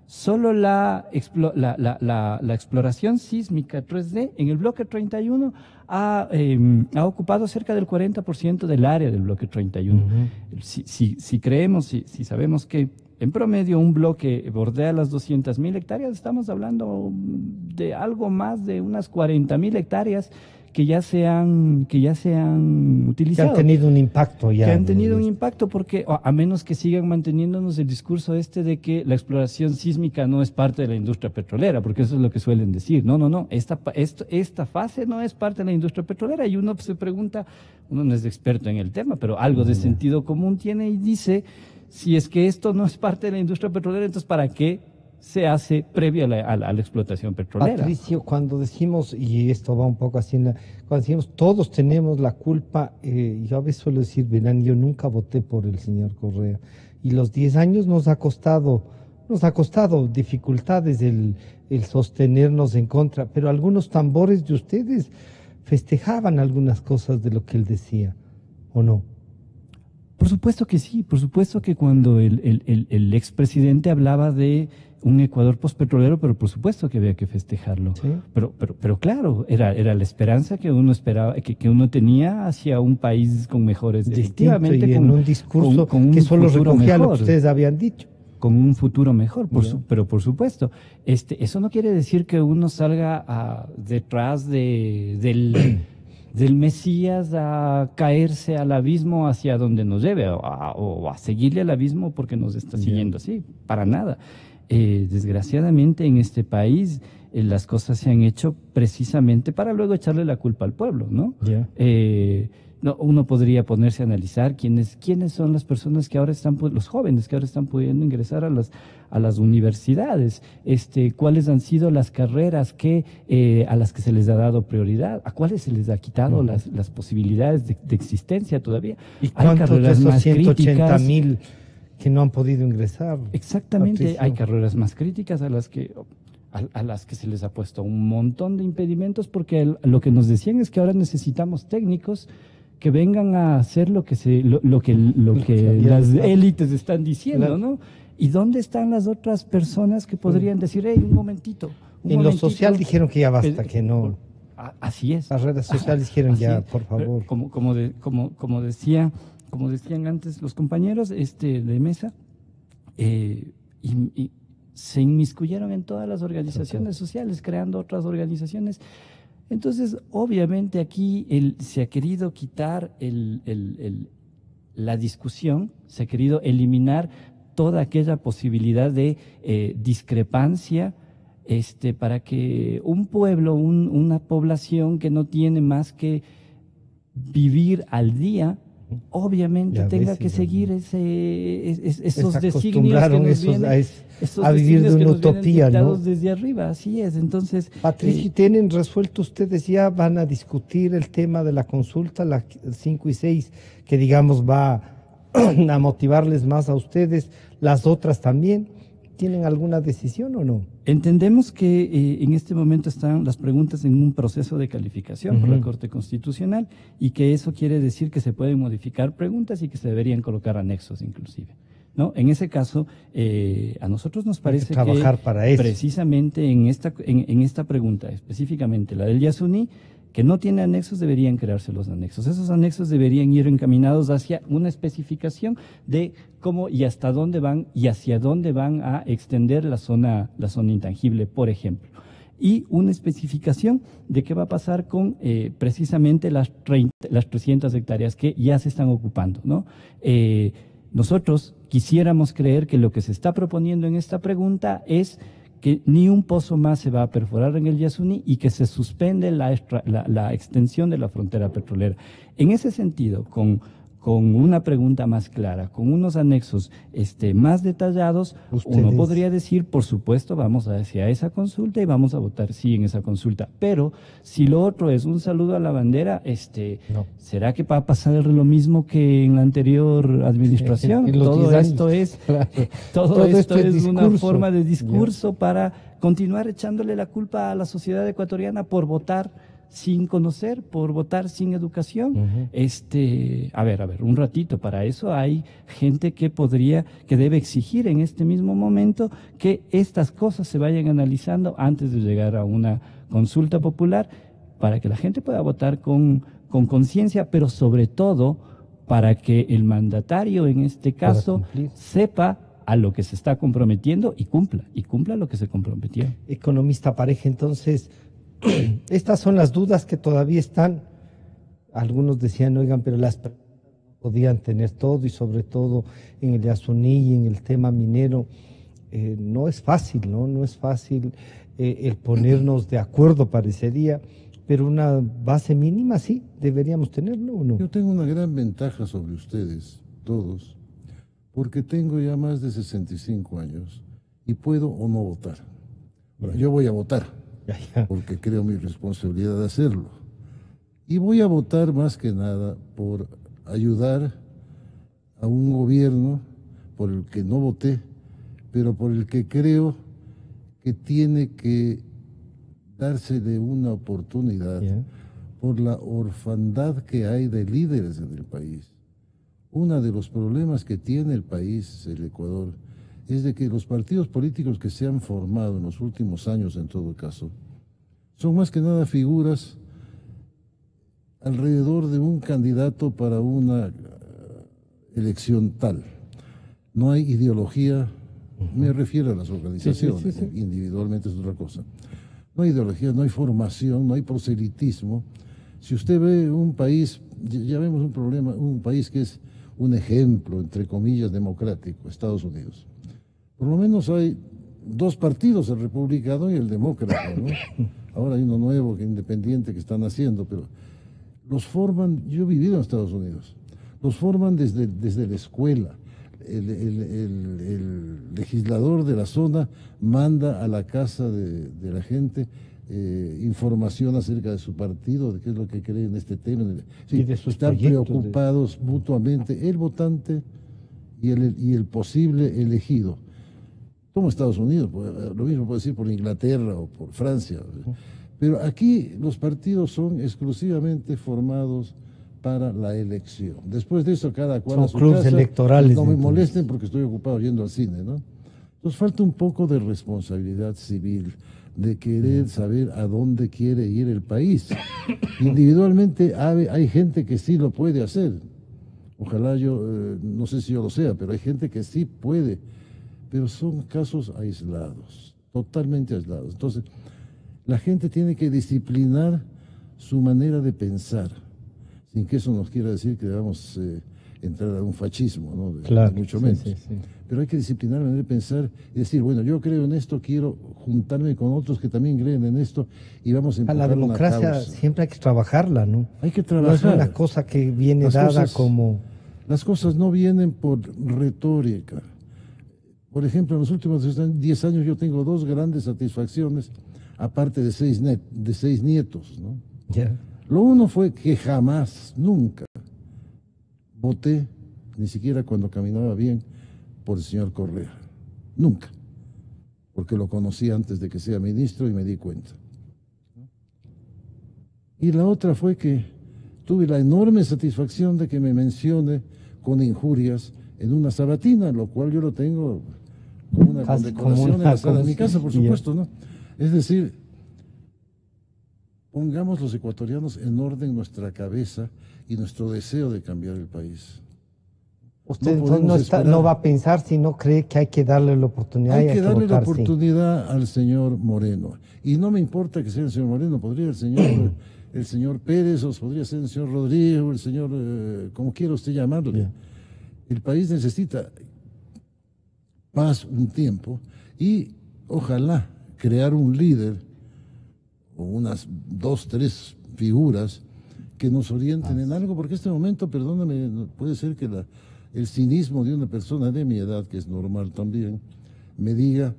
Solo la exploración sísmica 3D en el bloque 31 ha ocupado cerca del 40% del área del bloque 31. Si creemos, si sabemos que en promedio un bloque bordea las 200.000 hectáreas, estamos hablando de algo más de unas 40.000 hectáreas que ya se han utilizado. Que han tenido un impacto ya. Que han tenido un impacto porque, a menos que sigan manteniéndonos el discurso de que la exploración sísmica no es parte de la industria petrolera, porque eso es lo que suelen decir. No. Esta fase no es parte de la industria petrolera, y uno se pregunta, uno no es experto en el tema, pero algo de sentido común tiene y dice, si es que esto no es parte de la industria petrolera, entonces ¿para qué se hace previo a la explotación petrolera? Patricio, cuando decimos, y esto va un poco así, cuando decimos todos tenemos la culpa, yo a veces suelo decir, verán, yo nunca voté por el señor Correa, y los 10 años nos ha costado dificultades el sostenernos en contra, pero algunos tambores de ustedes festejaban algunas cosas de lo que él decía, ¿o no? Por supuesto que sí, por supuesto que cuando el expresidente hablaba de un Ecuador postpetrolero, pero por supuesto que había que festejarlo. ¿Sí? Pero claro, era la esperanza que uno esperaba, que uno tenía hacia un país con mejores, efectivamente, y en un discurso que solo recogía lo que ustedes habían dicho. Con un futuro mejor, pero por supuesto, eso no quiere decir que uno salga detrás del Mesías a caerse al abismo hacia donde nos lleve, o a seguirle al abismo porque nos está siguiendo así, para nada. Desgraciadamente en este país las cosas se han hecho precisamente para luego echarle la culpa al pueblo, ¿no? Uno podría ponerse a analizar quiénes son las personas que ahora están, los jóvenes que ahora están pudiendo ingresar a las universidades, cuáles han sido las carreras a las que se les ha dado prioridad, a cuáles se les ha quitado las posibilidades de existencia todavía. ¿Y cuántos de esos 180.000 que no han podido ingresar? Exactamente, Patricio. Hay carreras más críticas a las que se les ha puesto un montón de impedimentos, porque lo que nos decían es que ahora necesitamos técnicos que vengan a hacer lo que las élites están diciendo, ¿no? ¿Y dónde están las otras personas que podrían decir, un momentito? En lo social dijeron que ya basta, que no. Así es. Las redes sociales dijeron ya, por favor. Como decían antes los compañeros de mesa, y se inmiscuyeron en todas las organizaciones sociales, creando otras organizaciones. Entonces, obviamente aquí se ha querido quitar la discusión, se ha querido eliminar toda aquella posibilidad de discrepancia, para que un pueblo, una población que no tiene más que vivir al día, obviamente tenga que seguir esos designios que nos vienen, a vivir de una utopía, ¿no? Desde arriba, así es. Entonces, Patricio, ¿tienen resuelto ustedes ya? ¿Van a discutir el tema de la consulta, la 5 y 6, que digamos va a motivarles más a ustedes? ¿Las otras también? ¿Tienen alguna decisión o no? Entendemos que en este momento están las preguntas en un proceso de calificación por la Corte Constitucional, y que eso quiere decir que se pueden modificar preguntas y que se deberían colocar anexos inclusive, ¿no? En ese caso, a nosotros nos parece trabajar para eso. Precisamente en esta pregunta, específicamente la del Yasuní, que no tiene anexos, deberían crearse los anexos. Esos anexos deberían ir encaminados hacia una especificación de cómo y hasta dónde van y hacia dónde van a extender la zona intangible, por ejemplo. Y una especificación de qué va a pasar con precisamente las 300 hectáreas que ya se están ocupando, ¿no? Nosotros quisiéramos creer que lo que se está proponiendo en esta pregunta es que ni un pozo más se va a perforar en el Yasuní y que se suspende la extensión de la frontera petrolera. En ese sentido, con con una pregunta más clara, con unos anexos más detallados, uno podría decir, por supuesto, vamos hacia esa consulta y vamos a votar sí en esa consulta. Pero si lo otro es un saludo a la bandera, no. ¿será que va a pasar lo mismo que en la anterior administración? Todo esto es, claro. todo esto es una forma de discurso para continuar echándole la culpa a la sociedad ecuatoriana por votar sin conocer, por votar sin educación. A ver, un ratito, para eso hay gente que debe exigir en este mismo momento que estas cosas se vayan analizando antes de llegar a una consulta popular, para que la gente pueda votar con conciencia, pero sobre todo para que el mandatario en este caso sepa a lo que se está comprometiendo y cumpla lo que se comprometió. Economista Pareja, entonces, estas son las dudas que todavía están. Algunos decían, oigan, pero las personas podían tener todo, y sobre todo en el Yasuní y en el tema minero. No es fácil, ¿no? No es fácil el ponernos de acuerdo, parecería, pero una base mínima sí deberíamos tenerlo, ¿o no? Yo tengo una gran ventaja sobre ustedes, todos, porque tengo ya más de 65 años y puedo o no votar. Bueno, yo voy a votar, porque creo mi responsabilidad de hacerlo. Y voy a votar más que nada por ayudar a un gobierno por el que no voté, pero por el que creo que tiene que dársele una oportunidad por la orfandad que hay de líderes en el país. Uno de los problemas que tiene el país, el Ecuador, es de que los partidos políticos que se han formado en los últimos años, en todo caso, son más que nada figuras alrededor de un candidato para una elección tal. No hay ideología, me refiero a las organizaciones, individualmente es otra cosa. No hay ideología, no hay formación, no hay proselitismo. Si usted ve un país, ya vemos un problema, un país que es un ejemplo, entre comillas, democrático, Estados Unidos. Por lo menos hay dos partidos, el republicano y el demócrata, ¿no? Ahora hay uno nuevo, independiente, que están haciendo, pero los forman, yo he vivido en Estados Unidos, los forman desde la escuela. El legislador de la zona manda a la casa de la gente información acerca de su partido, de qué es lo que cree en este tema. Sí, están preocupados mutuamente el votante y el posible elegido. Como Estados Unidos, lo mismo puede decir por Inglaterra o por Francia. Pero aquí los partidos son exclusivamente formados para la elección. Después de eso, cada cual son a su clubes casa, electorales. No me molesten porque estoy ocupado yendo al cine, ¿no? Entonces falta un poco de responsabilidad civil, de querer saber a dónde quiere ir el país. Individualmente hay gente que sí lo puede hacer. Ojalá no sé si yo lo sea, pero hay gente que sí puede. Pero son casos aislados, totalmente aislados. Entonces, la gente tiene que disciplinar su manera de pensar, sin que eso nos quiera decir que debamos entrar a un fascismo, ¿no? Claro, mucho menos. sí. Pero hay que disciplinar la manera de pensar y decir, bueno, yo creo en esto, quiero juntarme con otros que también creen en esto y vamos a empujar la democracia una causa. siempre hay que trabajarla, ¿no? Hay que trabajar. No es una cosa que viene dada como... Las cosas no vienen por retórica. Por ejemplo, en los últimos 10 años yo tengo 2 grandes satisfacciones, aparte de 6 nietos, ¿no? Lo uno fue que jamás, nunca, voté, ni siquiera cuando caminaba bien, por el señor Correa. Nunca. Porque lo conocí antes de que sea ministro y me di cuenta. Y la otra fue que tuve la enorme satisfacción de que me mencione con injurias en una sabatina, lo cual yo lo tengo como una condecoración en la sala de mi casa, por supuesto, ¿no? Es decir, pongamos los ecuatorianos en orden nuestra cabeza y nuestro deseo de cambiar el país. Usted no va a pensar si no cree que hay que darle la oportunidad. Hay que darle la oportunidad al señor Moreno. Y no me importa que sea el señor Moreno, podría el señor Pérez, o podría ser el señor Rodríguez, o el señor, como quiera usted llamarle. El país necesita paz un tiempo y ojalá crear un líder o unas 2, 3 figuras que nos orienten en algo, porque este momento, perdóname, puede ser que el cinismo de una persona de mi edad, que es normal también, me diga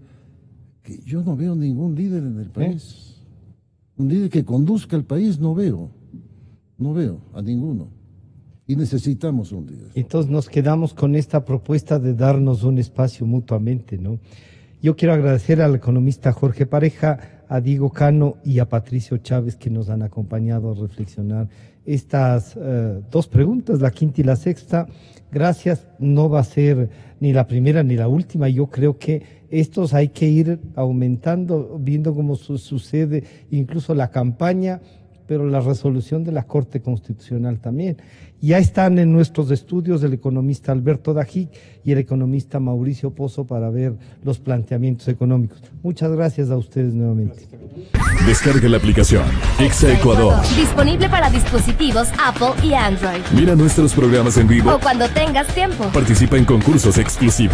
que yo no veo ningún líder en el país. Un líder que conduzca el país no veo a ninguno. Y necesitamos un líder. Entonces nos quedamos con esta propuesta de darnos un espacio mutuamente, ¿no? Yo quiero agradecer al economista Jorge Pareja, a Diego Cano y a Patricio Chávez que nos han acompañado a reflexionar estas dos preguntas, la quinta y la sexta. Gracias, no va a ser ni la primera ni la última. Yo creo que estos hay que ir aumentando, viendo cómo sucede incluso la campaña, pero la resolución de la Corte Constitucional también. Ya están en nuestros estudios el economista Alberto Dajic y el economista Mauricio Pozo para ver los planteamientos económicos. Muchas gracias a ustedes nuevamente. Descarga la aplicación Exa Ecuador. Disponible para dispositivos Apple y Android. Mira nuestros programas en vivo O cuando tengas tiempo. Participa en concursos exclusivos.